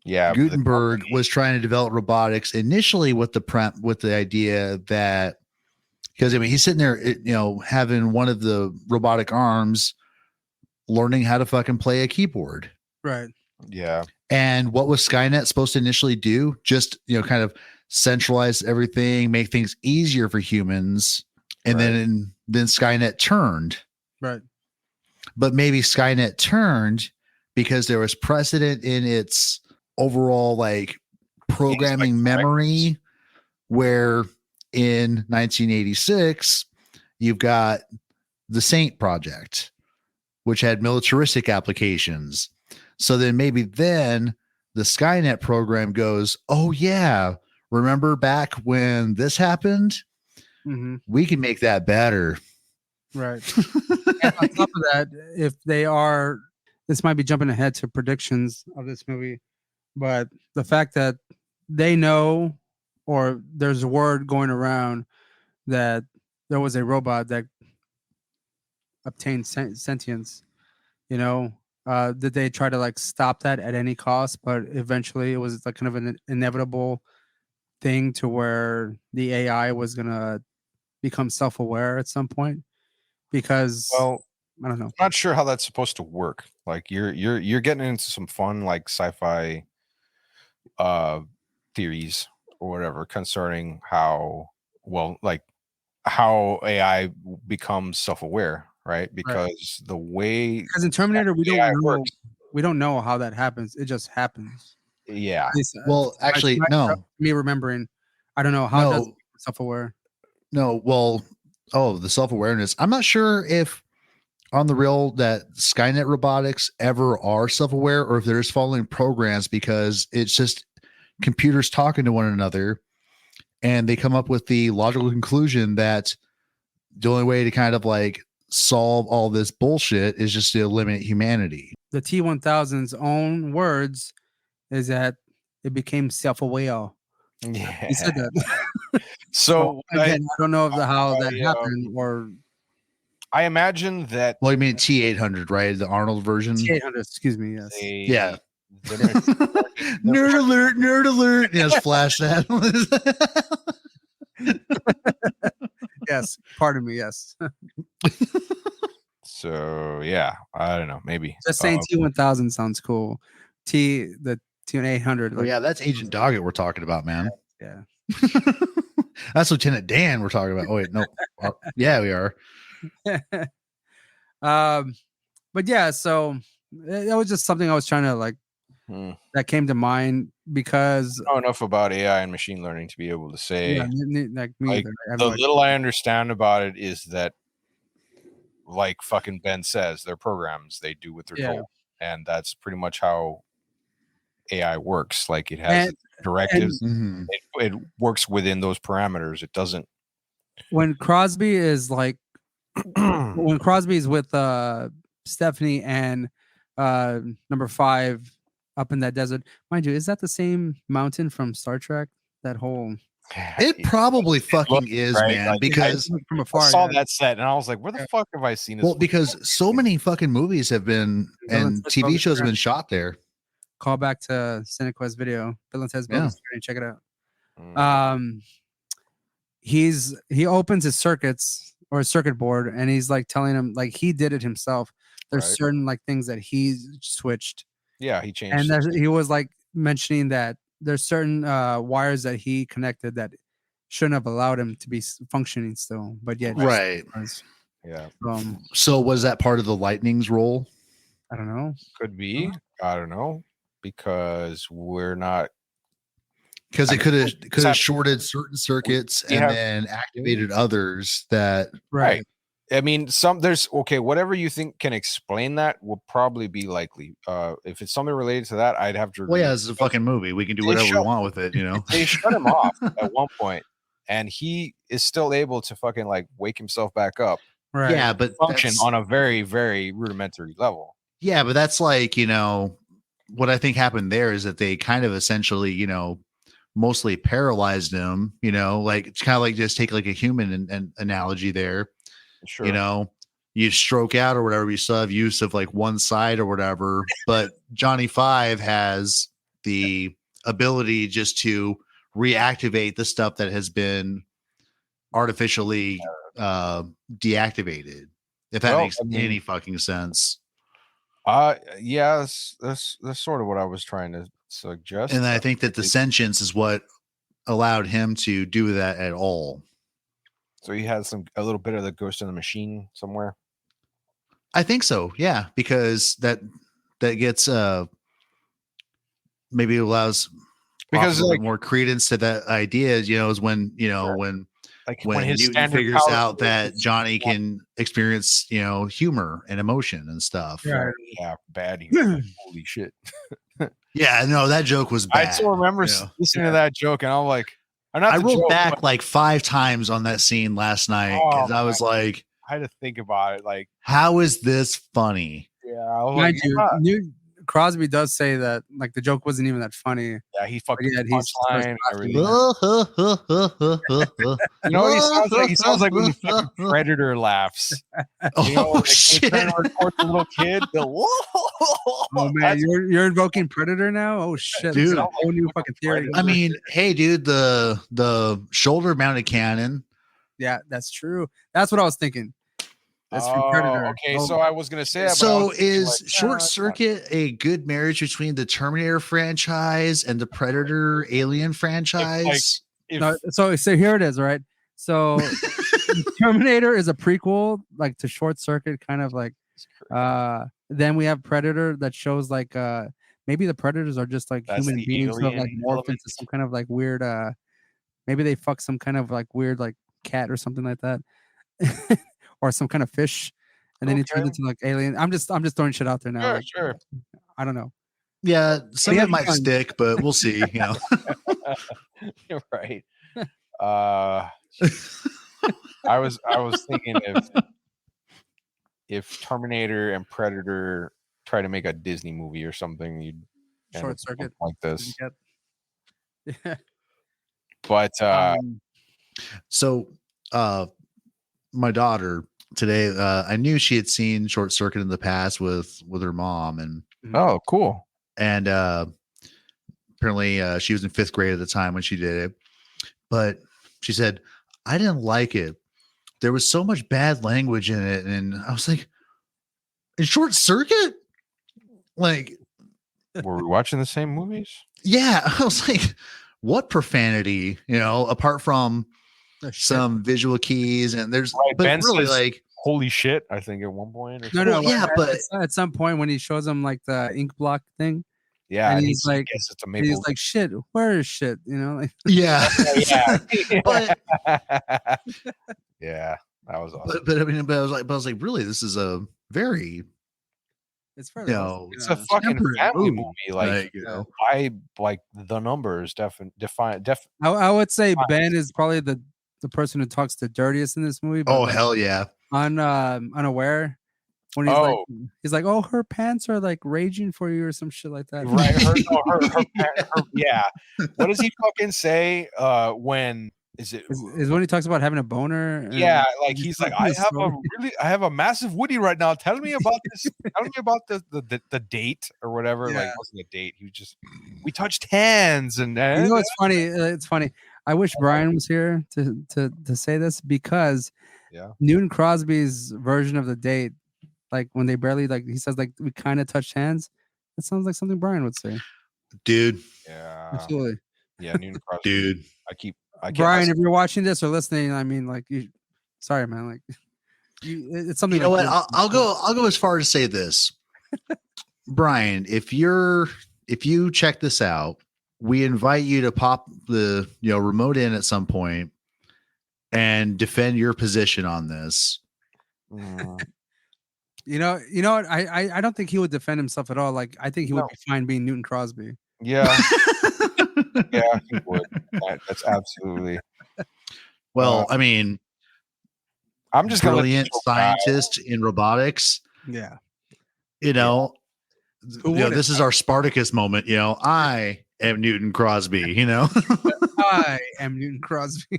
C: Yeah.
B: Guttenberg was trying to develop robotics initially with the idea that Because I mean, he's sitting there, having one of the robotic arms learning how to fucking play a keyboard.
A: Right.
C: Yeah.
B: And what was Skynet supposed to initially do? Just, kind of centralize everything, make things easier for humans. And then Skynet turned.
A: Right.
B: But maybe Skynet turned because there was precedent in its overall like programming memory, where in 1986 you've got the Saint project, which had militaristic applications. So then maybe then the Skynet program goes, oh yeah, remember back when this happened?
A: Mm-hmm.
B: We can make that better.
A: Right. And on top of that, if they are, this might be jumping ahead to predictions of this movie, but the fact that they know, or there's a word going around that there was a robot that obtained sentience, did they try to like stop that at any cost? But eventually it was like kind of an inevitable thing to where the AI was going to become self-aware at some point, because I don't know.
C: I'm not sure how that's supposed to work. Like you're getting into some fun like sci-fi theories or whatever concerning how AI becomes self-aware, right? Because the way,
A: because in Terminator we
C: AI
A: don't know,
C: works.
A: we don't know how that happens. It just happens.
C: Yeah.
B: Well, actually, no.
A: Me remembering, I don't know how does self-aware.
B: No, well, the self-awareness. I'm not sure if on the real that Skynet robotics ever are self-aware, or if they're just following programs, because it's just computers talking to one another, and they come up with the logical conclusion that the only way to kind of like solve all this bullshit is just to eliminate humanity.
A: The T-1000's own words is that it became self-aware.
C: Yeah.
A: He said that.
C: So
A: again, I don't know how that happened, or
C: I imagine that.
B: Well, you mean T-800, right? The Arnold version.
A: T-800, excuse me. Yes.
B: Yeah. Nerd alert! Nerd alert! Yes, flash that.
A: Yes, pardon me. Yes.
C: So yeah, I don't know. Maybe
A: Just saying T-1000 sounds cool. The T-800.
B: Oh yeah, that's Agent Doggett we're talking about, man.
A: Yeah.
B: That's Lieutenant Dan we're talking about. Oh wait, no. Yeah, we are.
A: But yeah, so that was just something I was trying to like that came to mind, because
C: I don't know enough about AI and machine learning to be able to say.
A: Yeah, like me either.
C: The little I understand about it is that, like fucking Ben says, they're programs. They do what they're told, and that's pretty much how AI works. Like it has directives. It works within those parameters. It doesn't.
A: When Crosby is like, when Crosby's with Stephanie and number 5 up in that desert, mind you, is that the same mountain from Star Trek? That whole.
B: It probably fucking is, right? Man. Like, because
A: from afar,
C: I saw that set and I was like, "Where the fuck have I seen this?"
B: Well, because so many fucking movies have been and TV shows have been shot there.
A: Call back to Cinequest video. Bill and Ted's Bonus Journey. Check it out. He opens his circuits or a circuit board, and he's like telling him like he did it himself. There's certain like things that he switched.
C: Yeah, he changed.
A: And he was like mentioning that there's certain wires that he connected that shouldn't have allowed him to be functioning still, but yet
C: yeah.
B: So was that part of the Lightning's role?
A: I don't know.
C: Could be. I don't know, because we're not.
B: Because it could have shorted certain circuits and then activated others that.
C: Right. I mean, whatever you think can explain that will probably be likely. If it's something related to that, I'd have to.
B: Well, yeah, this is a fucking movie. We can do whatever we want with it, you know.
C: They shut him off at one point, and he is still able to fucking like wake himself back up.
A: Right.
B: Yeah, but
C: function on a very, very rudimentary level.
B: Yeah, but that's like, what I think happened there is that they kind of essentially, mostly paralyzed him. Like it's kind of like just take like a human analogy there. Sure. You stroke out or whatever, you still have use of like one side or whatever, but Johnny 5 has the ability just to reactivate the stuff that has been artificially deactivated. If that
C: Well,
B: makes any fucking sense.
C: Yeah, that's sort of what I was trying to suggest.
B: And I think that the sentience is what allowed him to do that at all.
C: So he has a little bit of the Ghost in the Machine somewhere.
B: I think so, yeah, because that gets maybe allows
C: because
B: a little bit more credence to that idea. Is when when his Newton figures out that Johnny can experience humor and emotion and stuff.
C: Yeah, bad humor. Holy shit.
B: Yeah, no, that joke was bad.
C: I still remember listening to that joke, and I'm like,
B: I rolled back like 5 times on that scene last night because I was like,
C: I had to think about it. Like,
B: how is this funny?
C: Yeah, I was
A: Crosby does say that like the joke wasn't even that funny.
C: Yeah, he fucking
A: punchline.
C: You know what he sounds like? He sounds like when the fucking Predator laughs.
B: Shit!
C: Record the little kid.
A: Oh man, you're invoking Predator now? Oh shit,
B: dude!
A: A whole new fucking theory.
B: I mean, hey, dude, the shoulder mounted cannon.
A: Yeah, that's true. That's what I was thinking. That's from Predator.
C: Okay, so I was gonna say that.
B: So is Short Circuit a good marriage between the Terminator franchise and the Predator Alien franchise?
A: So here it is, right? So Terminator is a prequel, like to Short Circuit, kind of like. Then we have Predator that shows like maybe the Predators are just like human beings who have like morphed into some kind of like weird. Maybe they fuck some kind of like weird like cat or something like that. Or some kind of fish, and then he turns into like alien. I'm just throwing shit out there now.
C: Sure.
A: I don't know.
B: Yeah, some of it might stick, but we'll see.
C: You're right. I was thinking if Terminator and Predator try to make a Disney movie or something, you'd
A: Short Circuit
C: like this.
A: Yeah.
C: But
B: so my daughter today, I knew she had seen Short Circuit in the past with her mom, and
C: oh, cool.
B: And apparently she was in 5th grade at the time when she did it, but she said, I didn't like it. There was so much bad language in it, and I was like, in Short Circuit, like,
C: were we watching the same movies?
B: Yeah, I was like, what profanity, apart from some visual keys, and there's but
C: Ben
B: really
C: says,
B: like
C: holy shit, I think at one point.
A: No, yeah, but at some point when he shows him like the ink block thing,
C: and
A: he's like, he's like, shit, where is shit? Like,
B: yeah,
C: but yeah, that was awesome.
B: But I was like, really, this is a very.
A: It's fairly
C: it's a fucking family movie. Like, I like the numbers define.
A: I would say Ben is probably the person who talks the dirtiest in this movie.
B: Oh, hell yeah.
A: Unaware. When he's like, oh, her pants are like raging for you or some shit like that.
C: Right. Her yeah. What does he fucking say? When is
A: when he talks about having a boner?
C: Yeah, like he's like, I have a massive woody right now. Tell me about this. Tell me about the date or whatever.
A: Yeah.
C: Like, it wasn't a date. We touched hands, and
A: it's funny. It's funny. I wish Brian was here to say this, because Newton Crosby's version of the date, like when they barely he says like we kind of touched hands. That sounds like something Brian would say.
B: Dude.
C: Yeah.
A: Absolutely.
C: Yeah, Newton Crosby.
B: Dude.
A: Brian, if you're watching this or listening, I mean, like, sorry, man. Like, it's something.
B: You know what? I'll go as far as to say this, Brian. If you check this out, we invite you to pop the remote in at some point and defend your position on this.
A: You know what? I don't think he would defend himself at all. Like, I think he would be fine being Newton Crosby.
C: Yeah. Yeah, he would. That's absolutely.
B: Well, I mean,
C: I'm just
B: brilliant scientist in robotics.
A: Yeah.
B: This is our Spartacus moment. I am Newton Crosby.
A: I am Newton Crosby.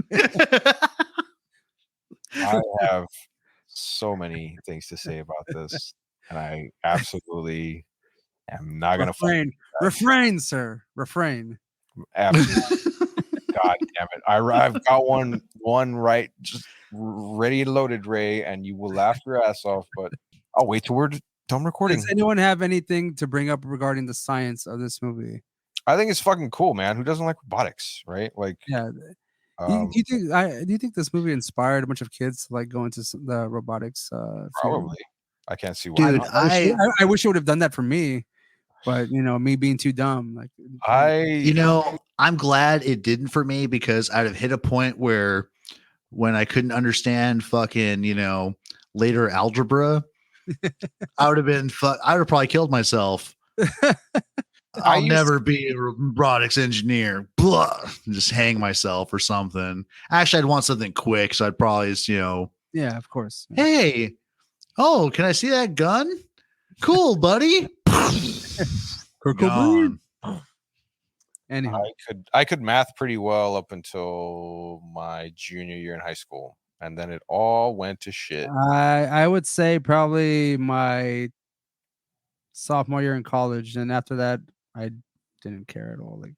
C: I have so many things to say about this, and I absolutely am not going to
A: refrain, sir. Refrain.
C: Absolutely. God damn it! I've got one right, just ready and loaded, Ray, and you will laugh your ass off. But I'll wait till we're done recording.
A: Does anyone have anything to bring up regarding the science of this movie?
C: I think it's fucking cool, man. Who doesn't like robotics, right? Like,
A: Yeah. Do you think this movie inspired a bunch of kids to like go into the robotics? Field?
C: probably. I can't see why.
B: Dude,
C: not.
A: I wish it would have done that for me, but me being too dumb. Like
B: I'm glad it didn't for me, because I'd have hit a point where when I couldn't understand fucking, later algebra, I would have probably killed myself. I'll never be a robotics engineer. Blah, just hang myself or something. Actually, I'd want something quick, so I'd probably just,
A: yeah, of course.
B: Hey, oh, can I see that gun? Cool, buddy. Gone.
A: Anyhow,
C: I could math pretty well up until my junior year in high school, and then it all went to shit.
A: I would say probably my sophomore year in college, and after that, I didn't care at all. Like,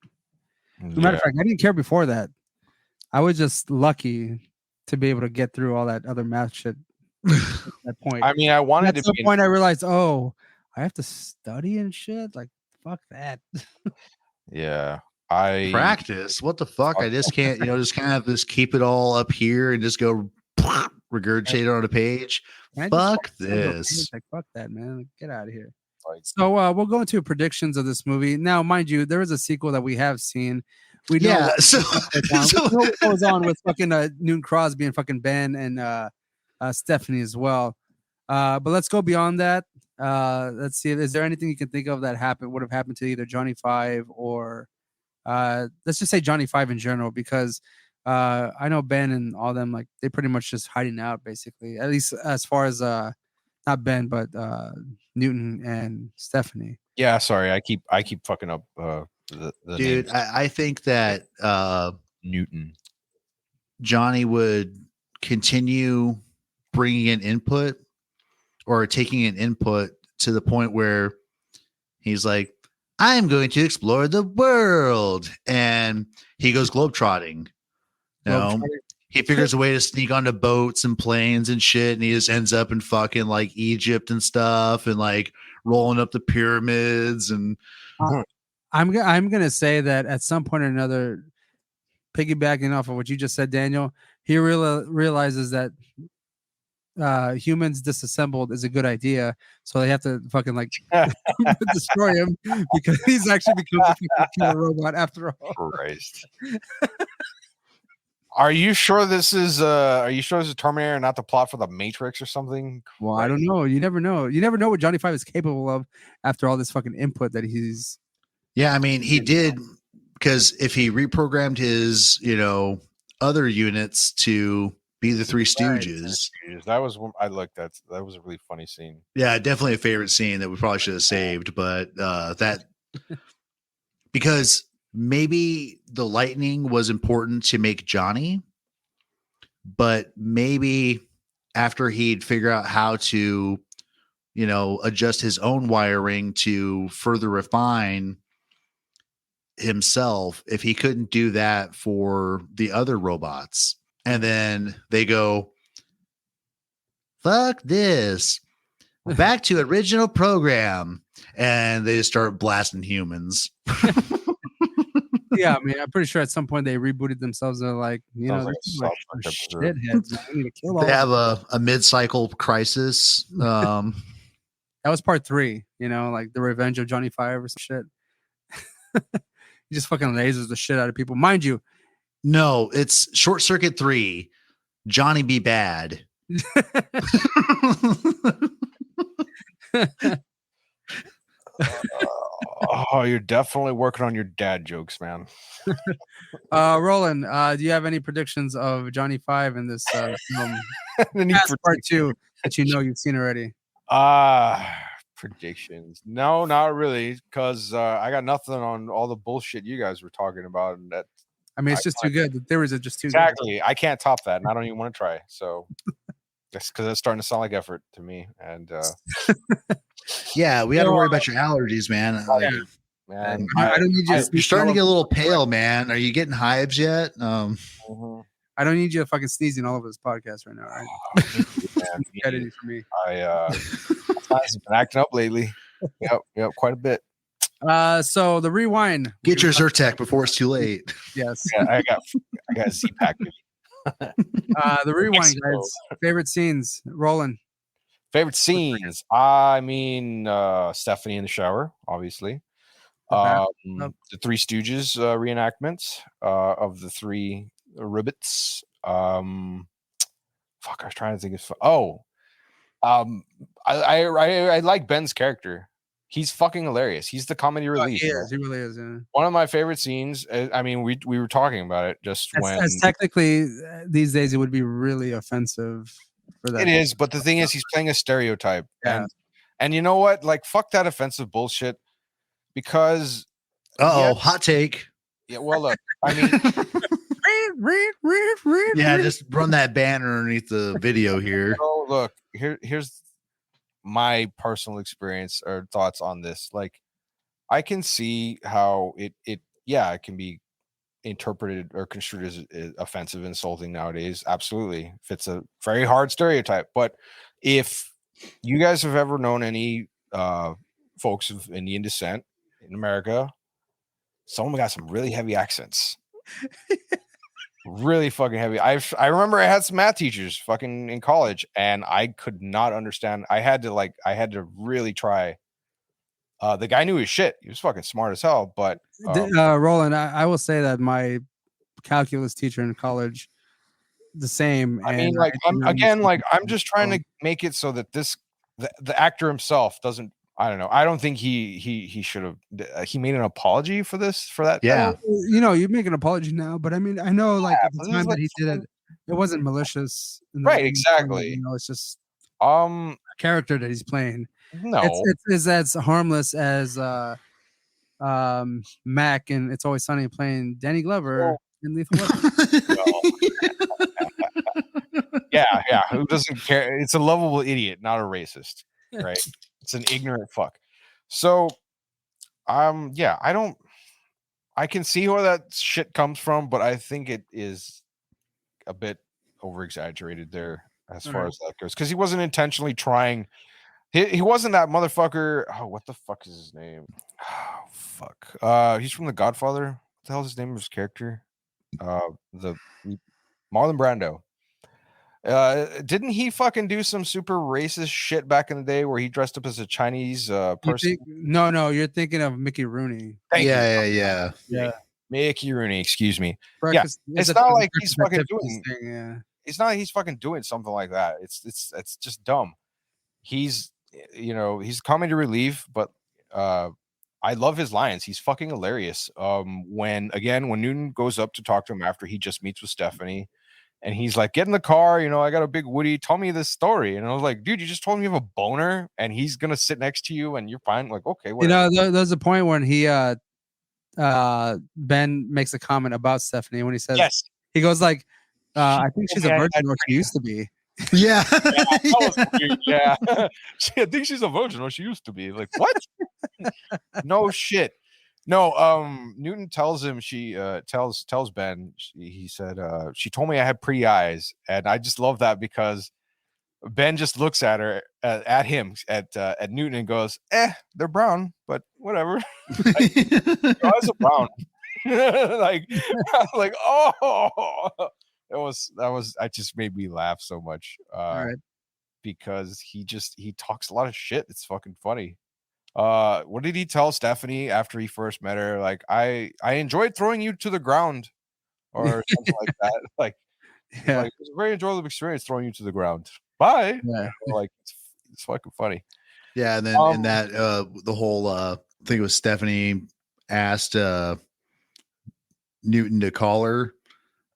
A: as a matter of fact, I didn't care before that. I was just lucky to be able to get through all that other math shit. At that point,
C: I mean, I wanted
A: at
C: to.
A: some point, I realized, I have to study and shit. Like, fuck that.
C: Yeah, I
B: practice. What the fuck? I just can't, just kind of just keep it all up here and just go regurgitate it on a page. Fuck this.
A: Like, fuck that, man. Like, get out of here. So we'll go into predictions of this movie. Now, mind you, there is a sequel that we have seen. We know what goes on with fucking Newton Crosby and fucking Ben and Stephanie as well. But let's go beyond that. Let's see. Is there anything you can think of that would have happened to either Johnny Five or let's just say Johnny Five in general? Because I know Ben and all them, like, they pretty much just hiding out, basically. At least as far as not Ben, but Newton and Stephanie.
C: Yeah, sorry, I keep fucking up the
B: dude. I think that
C: Newton
B: Johnny would continue bringing in input or taking an input to the point where he's like, I'm going to explore the world, and he goes globetrotting. He figures a way to sneak onto boats and planes and shit, and he just ends up in fucking like Egypt and stuff, and like rolling up the pyramids. And
A: I'm gonna say that at some point or another, piggybacking off of what you just said, Daniel, he realizes that humans disassembled is a good idea, so they have to fucking like destroy him because he's actually become a killer robot after all.
C: Christ. Are you sure this is Terminator and not the plot for the Matrix or something?
A: Well, I don't know. You never know. You never know what Johnny Five is capable of after all this fucking input that he's.
B: Yeah, I mean, he did, because if he reprogrammed his, other units to be the Three Stooges.
C: That was that was a really funny scene.
B: Yeah, definitely a favorite scene that we probably should have saved, but that because maybe the lightning was important to make Johnny, but maybe after he'd figure out how to, adjust his own wiring to further refine himself, if he couldn't do that for the other robots, and then they go, fuck this, back to original program, and they just start blasting humans.
A: Yeah, I mean, I'm pretty sure at some point they rebooted themselves. They're like, shitheads. We need to kill all.
B: They have a mid-cycle crisis.
A: That was part 3. Like the Revenge of Johnny Five or some shit. He just fucking lasers the shit out of people, mind you.
B: No, it's Short Circuit 3. Johnny be bad.
C: Oh, you're definitely working on your dad jokes, man.
A: Roland, do you have any predictions of Johnny Five in this film? Part 2 that you've seen already?
C: Predictions? No, not really, because I got nothing on all the bullshit you guys were talking about, and that.
A: I mean, it's just too good. The theories are just too good.
C: Exactly. I can't top that, and I don't even want to try. So that's because it's starting to sound like effort to me. And
B: yeah, we got to worry about your allergies, man.
C: man.
A: I don't need you.
B: You're starting to get a little pale, man. Are you getting hives yet?
C: Mhm.
A: I don't need you fucking sneezing all over this podcast right now. Right?
C: Man,
A: Get it for me.
C: Science has been acting up lately. Yep, quite a bit.
A: So the rewind.
B: Get your Zyrtec before it's too late.
A: Yes.
C: Yeah, I got Z-Pack.
A: The rewind, guys. Favorite scenes. Roland.
C: Favorite scenes. I mean, Stephanie in the shower, obviously. The Three Stooges reenactments of the three ribbits. Fuck, I was trying to think of. I like Ben's character. He's fucking hilarious. He's the comedy relief.
A: He really is. Yeah.
C: One of my favorite scenes. I mean, we were talking about it just when.
A: As technically, these days it would be really offensive for that.
C: It is, but the thing is, he's playing a stereotype.
A: Yeah.
C: And you know what? Like, fuck that offensive bullshit. Because.
B: Hot take.
C: Yeah, well, look. I mean.
B: Yeah, just run that banner underneath the video here.
C: Oh, look, here's my personal experience or thoughts on this. Like, I can see how it can be interpreted or construed as offensive, insulting nowadays. Absolutely, fits a very hard stereotype. But if you guys have ever known any folks of Indian descent in America, some of them got some really heavy accents. Really fucking heavy. I remember I had some math teachers fucking in college, and I could not understand. I had to really try. The guy knew his shit. He was fucking smart as hell. But
A: Roland, I will say that my calculus teacher in college, the same.
C: I mean, like, I'm just trying to make it so that the actor himself doesn't. I don't know. I don't think he should have. He made an apology for that.
B: Yeah.
A: You make an apology now, but I mean, I know, like, at the time that he did it wasn't malicious.
C: Right. Exactly.
A: It's just a character that he's playing.
C: No,
A: it's as harmless as Mac and It's Always Sunny playing Danny Glover in Lethal Weapon.
C: Yeah. Who doesn't care? It's a lovable idiot, not a racist, right? It's an ignorant fuck. So, I can see where that shit comes from, but I think it is a bit over exaggerated there as far as that goes, because he wasn't intentionally trying. He wasn't that motherfucker. Oh, what the fuck is his name? Oh, fuck. He's from The Godfather. What the hell is his name of his character? The Marlon Brando. Didn't he fucking do some super racist shit back in the day where he dressed up as a Chinese person?
A: No, you're thinking of Mickey Rooney.
B: Yeah.
C: Mickey Rooney, excuse me.
A: Breakfast,
C: it's not like he's fucking doing.
A: It's
C: not like he's fucking doing something like that. It's just dumb. He's comedy relief, but I love his lines. He's fucking hilarious. When Newton goes up to talk to him after he just meets with Stephanie. And he's like, get in the car. I got a big Woody. Tell me this story. And I was like, dude, you just told me you have a boner and he's going to sit next to you and you're fine. Like, okay. Whatever.
A: There's a point when Ben makes a comment about Stephanie when he says,
C: yes,
A: he goes like, I think she's a virgin or she used to be.
B: Yeah.
C: That was weird. Yeah. I think she's a virgin or she used to be. Like, what? No shit. No, Newton tells him tells Ben, he said, she told me I had pretty eyes. And I just love that because Ben just looks at her, at Newton and goes, they're brown, but whatever. Like, your eyes are brown. like, oh, that just made me laugh so much. Because he talks a lot of shit. It's fucking funny. What did he tell Stephanie after he first met her? Like, I enjoyed throwing you to the ground, or something like that. Like, it was a very enjoyable experience throwing you to the ground. Bye.
A: Yeah.
C: Like, it's fucking funny.
B: Yeah, and then in that the whole thing with Stephanie asked Newton to call her,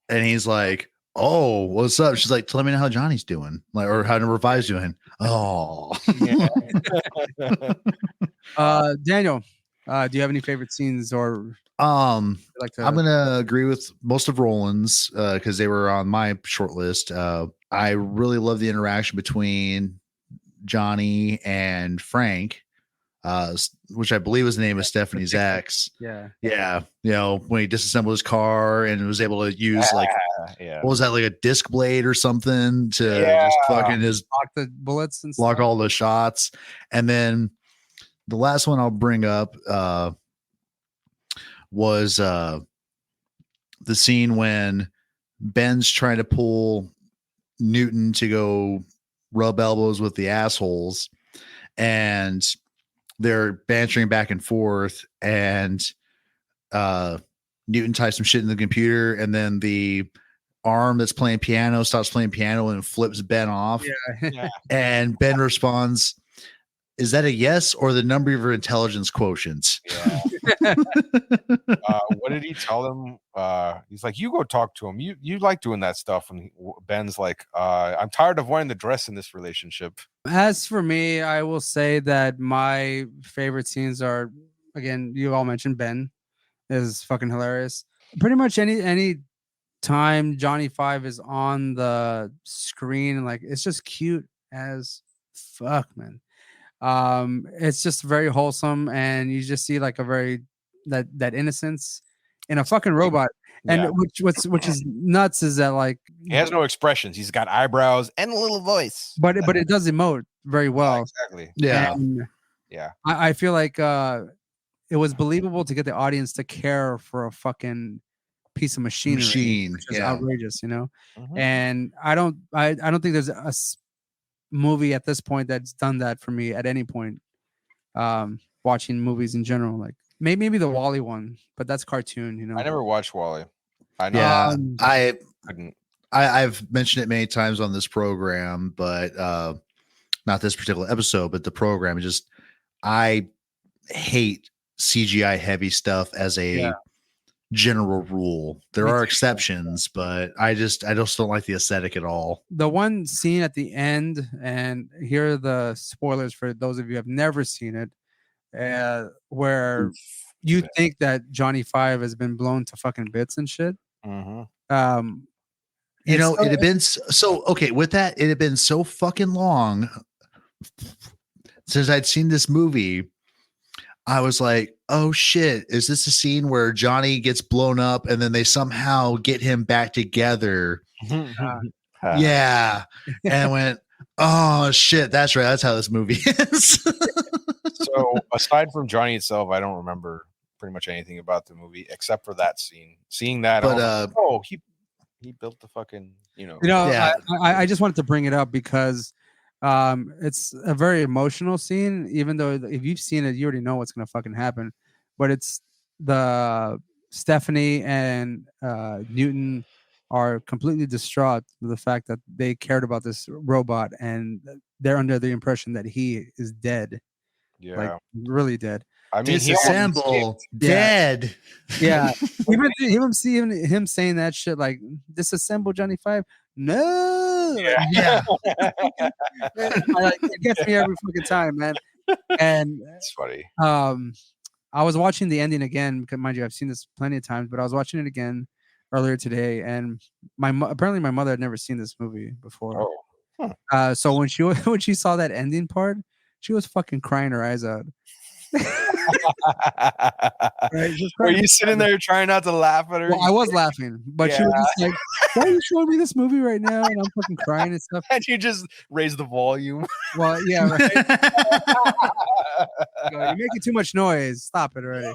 B: and he's like, "Oh, what's up?" She's like, "Tell me how Johnny's doing, like, or how Number 5's doing." Oh,
C: yeah.
A: Daniel, do you have any favorite scenes or
B: I'm gonna agree with most of Roland's because they were on my short list. I really love the interaction between Johnny and Frank. which I believe was the name of Stephanie's ex.
A: Yeah.
B: Yeah, when he disassembled his car and was able to use what was that, like a disc blade or something to just fucking
A: Block the bullets and
B: block
A: stuff.
B: all the shots. And then the last one I'll bring up was the scene when Ben's trying to pull Newton to go rub elbows with the assholes, and they're bantering back and forth, and Newton types some shit in the computer, and then the arm that's playing piano stops playing piano and flips Ben off.
A: Yeah.
B: And Ben responds, "Is that a yes or the number of your intelligence quotient?"
C: Yeah. What did he tell them? He's like, "You go talk to him. You like doing that stuff." And Ben's like, "I'm tired of wearing the dress in this relationship."
A: As for me, I will say that my favorite scenes are, again, you all mentioned Ben is fucking hilarious. Pretty much any time Johnny Five is on the screen, like, it's just cute as fuck, man. It's just very wholesome, and you just see like a very that innocence in a fucking robot. And which is nuts is that, like,
C: he has no expressions. He's got eyebrows and a little voice,
A: but it does emote very well.
C: Exactly.
B: Yeah.
A: And I feel like it was believable to get the audience to care for a fucking piece of machinery. Which is outrageous,
C: Mm-hmm.
A: And I don't think there's a movie at this point that's done that for me at any point. Watching movies in general, like maybe the Wall-E one, but that's cartoon.
C: I never watched Wall-E. I know.
B: Yeah, I
C: couldn't.
B: I've mentioned it many times on this program, but not this particular episode, but the program. I hate CGI heavy stuff as a general rule. There are exceptions, but I just don't like the aesthetic at all.
A: The one scene at the end, and here are the spoilers for those of you who have never seen it, where you think that Johnny Five has been blown to fucking bits and shit.
C: Mm-hmm.
B: It had been so okay with that. It had been so fucking long since I'd seen this movie. I was like, oh shit, is this a scene where Johnny gets blown up and then they somehow get him back together? Yeah. And I went, oh shit, that's right. That's how this movie is.
C: So aside from Johnny itself, I don't remember pretty much anything about the movie except for that scene. Seeing that,
B: but
C: he built the fucking,
A: I just wanted to bring it up because it's a very emotional scene, even though if you've seen it, you already know what's gonna fucking happen. But it's the Stephanie and Newton are completely distraught with the fact that they cared about this robot, and they're under the impression that he is dead.
C: Yeah,
A: like really dead.
B: I mean, disassemble, dead.
A: Yeah, even seeing him saying that shit, like, disassemble Johnny Five. No,
B: yeah.
A: It gets me every fucking time, man. And
C: it's funny.
A: I was watching the ending again because, mind you, I've seen this plenty of times, but I was watching it again earlier today, and apparently my mother had never seen this movie before.
C: Oh. Huh.
A: So when she saw that ending part, she was fucking crying her eyes out.
C: Right, were you sitting there trying not to laugh at her?
A: Well, I was laughing, but she was just like, why are you showing me this movie right now? And I'm fucking crying and stuff.
C: And you just raise the volume.
A: Well, yeah, right. You're making too much noise. Stop it already.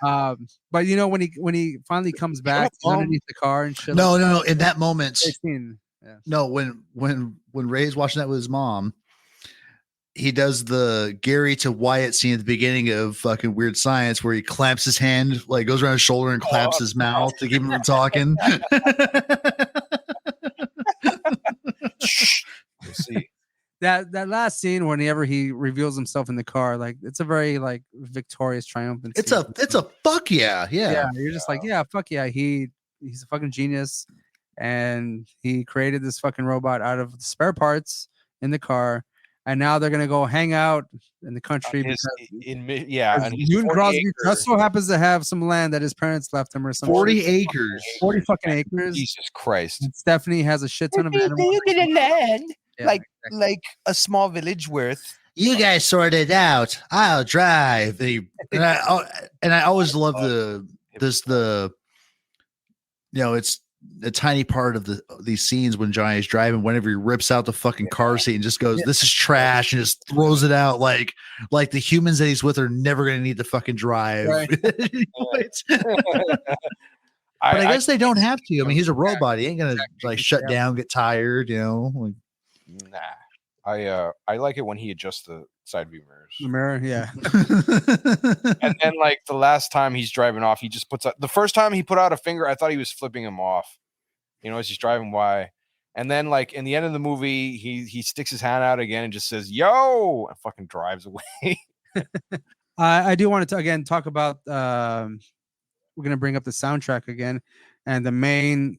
A: But when he finally comes back underneath the car and shit.
B: No. In that moment,
A: yeah.
B: No, when Ray's watching that with his mom, he does the Gary to Wyatt scene at the beginning of fucking Weird Science where he clamps his hand, like goes around his shoulder and clamps his mouth to keep him from talking.
C: We'll see.
A: That last scene whenever he reveals himself in the car, like, it's a very like victorious, triumphant scene.
B: It's a fuck yeah.
A: You're just like, yeah, fuck yeah. He's a fucking genius, and he created this fucking robot out of spare parts in the car. And now they're gonna go hang out in the country
C: and
A: Newton Crosby just so happens to have some land that his parents left him, or something.
B: 40 acres.
A: 40 fucking acres.
C: Jesus Christ.
A: And Stephanie has a shit ton of animals.
C: Land, like a small village worth.
B: You guys sort it out. I'll drive. And I always love the it's a tiny part of these scenes when Johnny's driving, whenever he rips out the fucking car seat and just goes, "This is trash," and just throws it out like the humans that he's with are never going to need to fucking drive.
A: Right.
B: But I guess they don't have to. I mean, he's a robot. He ain't gonna shut down, get tired, Like,
C: nah. I like it when he adjusts the side view mirrors.
A: The mirror, yeah.
C: And then like the last time he's driving off, he just puts out the first time he put out a finger, I thought he was flipping him off. As he's driving by. And then like in the end of the movie, he sticks his hand out again and just says, "Yo," and fucking drives away.
A: I do want to again talk about we're gonna bring up the soundtrack again, and the main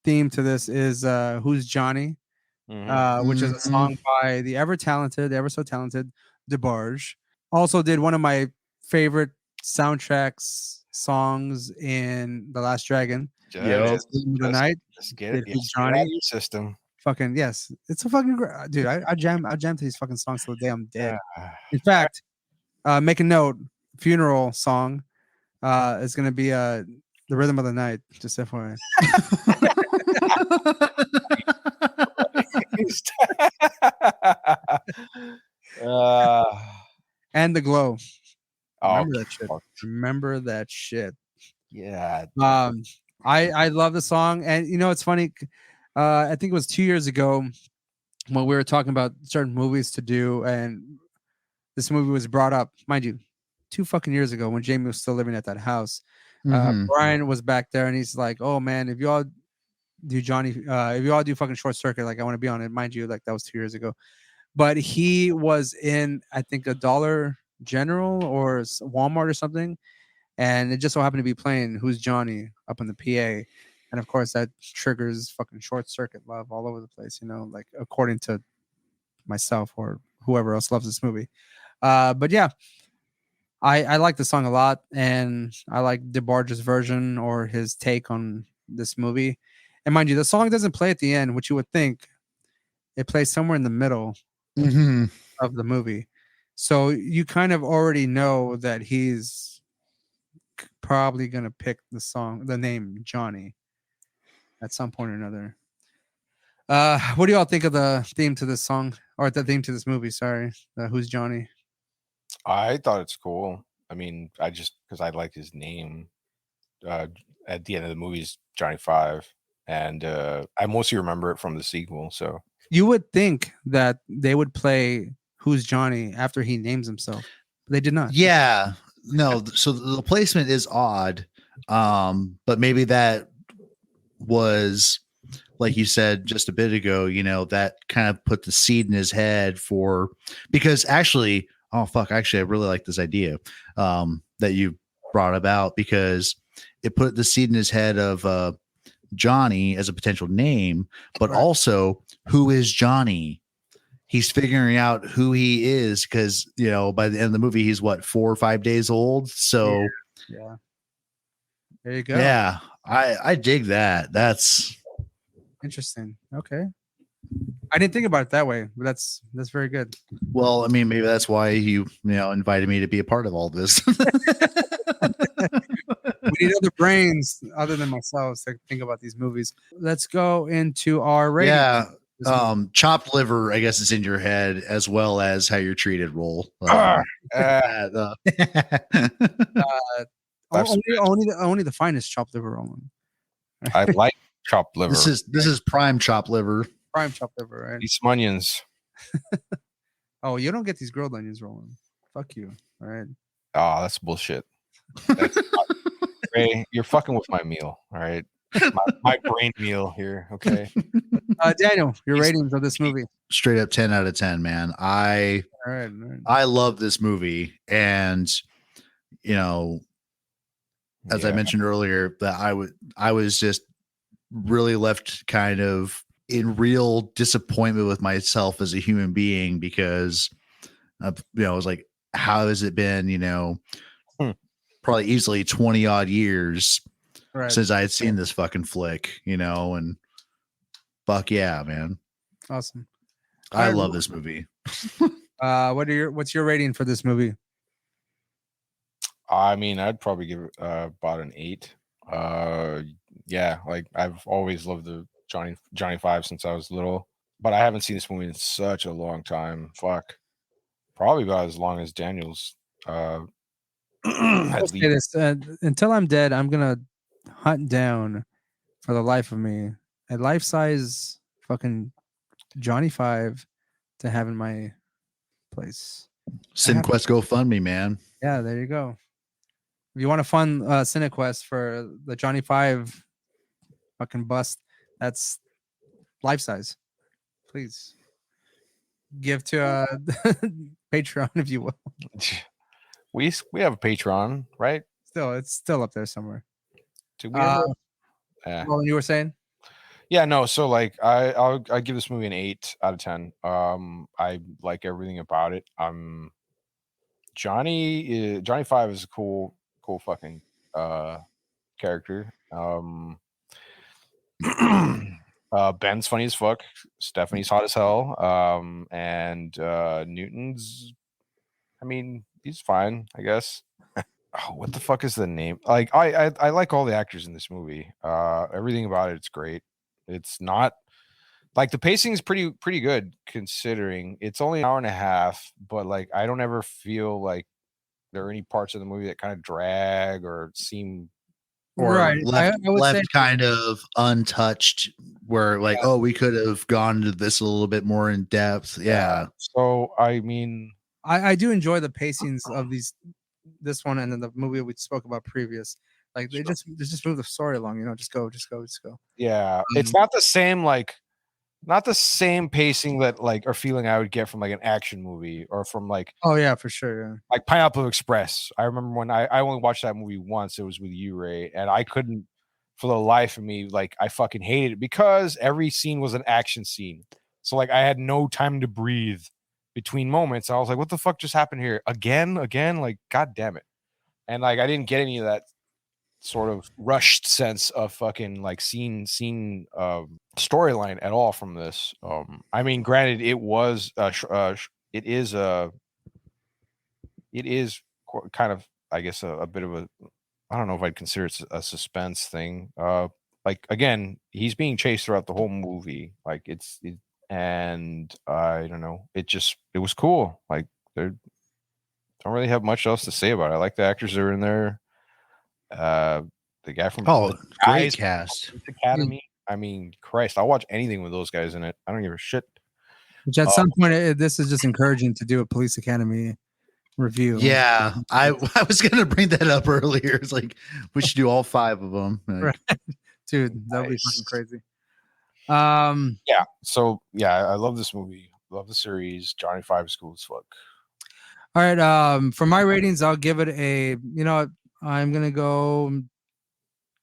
A: theme to this is "Who's Johnny," which is a song by the ever so talented DeBarge. Also did one of my favorite soundtracks songs in The Last Dragon. The Night.
C: Let's get it. Johnny, your system.
A: Fucking yes, it's a fucking dude. I jam to these fucking songs till the day I'm dead. In fact, make a note. Funeral song is gonna be The Rhythm of the Night. Just FYI. And The Glow. Remember that shit.
C: Yeah.
A: I love the song, and it's funny. I think it was 2 years ago when we were talking about certain movies to do, and this movie was brought up, mind you, 2 fucking years ago when Jamie was still living at that house. Brian was back there, and he's like, "Oh man, if you all do Johnny, if you all do fucking Short Circuit, like I want to be on it." Mind you, like that was 2 years ago, but he was in, I think, a Dollar General or Walmart or something. And it just so happened to be playing "Who's Johnny" up in the PA. And of course that triggers fucking Short Circuit love all over the place, like according to myself or whoever else loves this movie. But yeah, I like the song a lot, and I like DeBarge's version or his take on this movie. And mind you, the song doesn't play at the end, which you would think. It plays somewhere in the middle of the movie. So you kind of already know that he's probably gonna pick the name Johnny at some point or another. What do y'all think of the theme to this song, or the theme to this movie? Sorry, "Who's Johnny"?
C: I thought it's cool. I mean, because I like his name. At the end of the movie is Johnny 5, and I mostly remember it from the sequel. So
A: you would think that they would play "Who's Johnny" after he names himself. They did not.
B: Yeah. No, so the placement is odd, but maybe that was, like you said just a bit ago, that kind of put the seed in his head because actually, I really like this idea that you brought about, because it put the seed in his head of Johnny as a potential name, but also who is Johnny? He's figuring out who he is because, by the end of the movie, he's 4 or 5 days old. So,
A: yeah. There you go.
B: Yeah, I dig that. That's
A: interesting. Okay. I didn't think about it that way, but that's very good.
B: Well, I mean, maybe that's why you invited me to be a part of all this.
A: We need other brains other than myself to think about these movies. Let's go into our rating.
B: Yeah. Chopped liver, I guess, is in your head, as well as How You're Treated roll.
A: Only the finest chopped liver rolling.
C: I like chopped liver.
B: This is prime chopped liver.
A: Prime chopped liver, right?
C: Eat some onions.
A: Oh, you don't get these grilled onions rolling. Fuck you. All right.
C: Oh, that's bullshit. Ray, you're fucking with my meal. All right. My brain meal here. Okay.
A: Daniel, your ratings of this movie?
B: Straight up 10 out of 10, man. I love this movie. And, as I mentioned earlier, that I was just really left kind of in real disappointment with myself as a human being, because, I was like, how has it been, probably easily 20 odd years since I had seen this fucking flick, and fuck yeah, man.
A: Awesome.
B: I love this movie.
A: What's your rating for this movie?
C: I mean, I'd probably give it about an 8. Yeah, like I've always loved the Johnny Five since I was little, but I haven't seen this movie in such a long time. Fuck, probably about as long as Daniel's. At
A: I'll say
C: least.
A: this, until I'm dead, I'm gonna hunt down for the life of me a life-size fucking Johnny Five to have in my place.
B: SinQuest GoFundMe, man.
A: Yeah, there you go. If you want to fund CineQuest for the Johnny Five fucking bust, that's life size. Please give to Patreon if you will.
C: We have a Patreon, right?
A: It's still up there somewhere.
C: Did we ever?
A: Well, you were saying?
C: Yeah, no. So like, I give this movie an 8 out of 10. I like everything about it. Johnny Five is a cool fucking character. Ben's funny as fuck. Stephanie's hot as hell. And Newton's, I mean, he's fine, I guess. Oh, what the fuck is the name? Like, I like all the actors in this movie. Everything about it's great. It's not like the pacing is pretty good considering it's only an hour and a half, but like I don't ever feel like there are any parts of the movie that kind of drag or seem
B: or
A: right.
B: left,
A: I would say
B: kind of untouched, where like, oh, we could have gone into this a little bit more in depth. Yeah.
C: So I mean,
A: I do enjoy the pacings of this one and then the movie we spoke about previous. Like they just move the story along, just go.
C: Yeah, it's not the same not the same pacing that like or feeling I would get from like an action movie or from like
A: oh yeah, for sure. Yeah.
C: like Pineapple Express. I remember when I only watched that movie once. It was with you, Ray, and I couldn't for the life of me like I fucking hated it because every scene was an action scene. So like I had no time to breathe between moments. I was like, what the fuck just happened here? Again? Like, god damn it. And like I didn't get any of that sort of rushed sense of fucking like scene storyline at all from this. I mean, granted, it was it is kind of, I guess, a bit of a, I don't know if I'd consider it a suspense thing. Like again, he's being chased throughout the whole movie. Like and I don't know, it was cool. Like they don't really have much else to say about it. I like the actors that are in there. The guy from
B: great cast.
C: Academy. I mean, Christ, I'll watch anything with those guys in it. I don't give a shit.
A: Which at some point, this is just encouraging to do a Police Academy review.
B: Yeah, I was gonna bring that up earlier. It's like we should do all 5 of them. Like,
A: right. Dude, that'd be fucking crazy.
C: Yeah. So yeah, I love this movie. Love the series. Johnny Five is cool as fuck.
A: All right. For my ratings, I'll give it I'm gonna go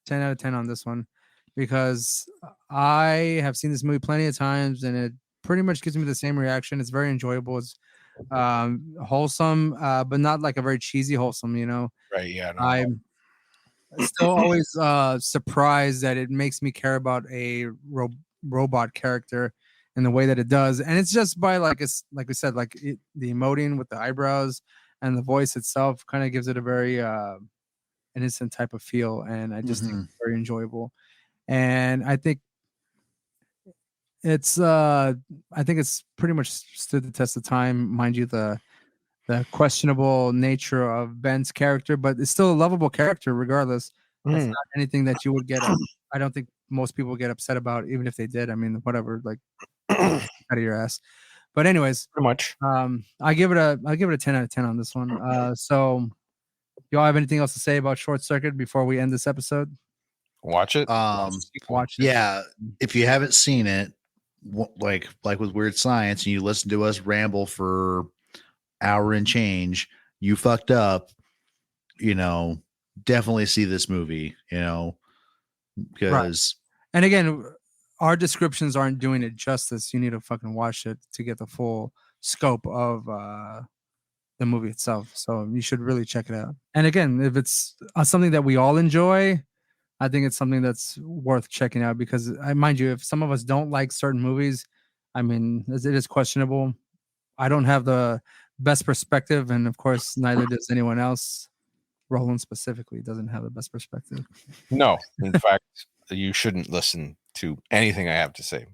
A: 10 out of 10 on this one because I have seen this movie plenty of times and it pretty much gives me the same reaction. It's very enjoyable. It's wholesome, but not like a very cheesy wholesome,
C: Right. Yeah. No.
A: I'm still always surprised that it makes me care about a robot character in the way that it does. And it's just by like we said, like the emoting with the eyebrows and the voice itself kind of gives it a very innocent type of feel, and I just think it's very enjoyable. And I think it's pretty much stood the test of time, mind you, the questionable nature of Ben's character, but it's still a lovable character regardless. It's not anything that you would get I don't think most people get upset about, even if they did. I mean, whatever, like out of your ass. But anyways,
C: pretty much.
A: I give it a 10 out of 10 on this one. So y'all have anything else to say about Short Circuit before we end this episode?
C: Watch it.
A: Watch it.
B: Yeah, if you haven't seen it, like with Weird Science, and you listen to us ramble for hour and change, you fucked up. Definitely see this movie. Because
A: right. And again, our descriptions aren't doing it justice. You need to fucking watch it to get the full scope of the movie itself. So you should really check it out. And again, if it's something that we all enjoy, I think it's something that's worth checking out because, mind you, if some of us don't like certain movies, I mean, it is questionable. I don't have the best perspective, and of course, neither does anyone else. Roland specifically doesn't have the best perspective.
C: No, in fact, you shouldn't listen to anything I have to say.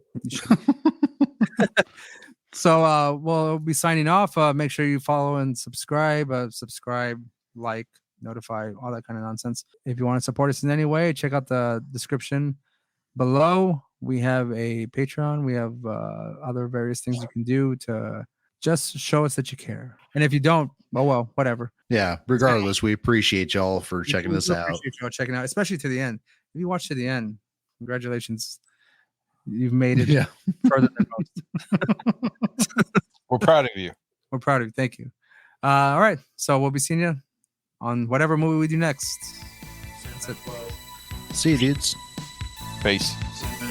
A: So we'll be signing off. Make sure you follow and subscribe, like, notify, all that kind of nonsense. If you want to support us in any way, check out the description below. We have a Patreon. We have other various things you can do to just show us that you care. And if you don't, oh well, whatever.
B: Yeah. Regardless, we appreciate y'all for checking this out.
A: Appreciate y'all checking out, especially to the end. If you watch to the end, congratulations. You've made it further than most.
C: We're proud of you.
A: We're proud of you. Thank you. All right. So we'll be seeing you on whatever movie we do next. That's it.
B: See you, dudes.
C: Peace.
D: Cinnamon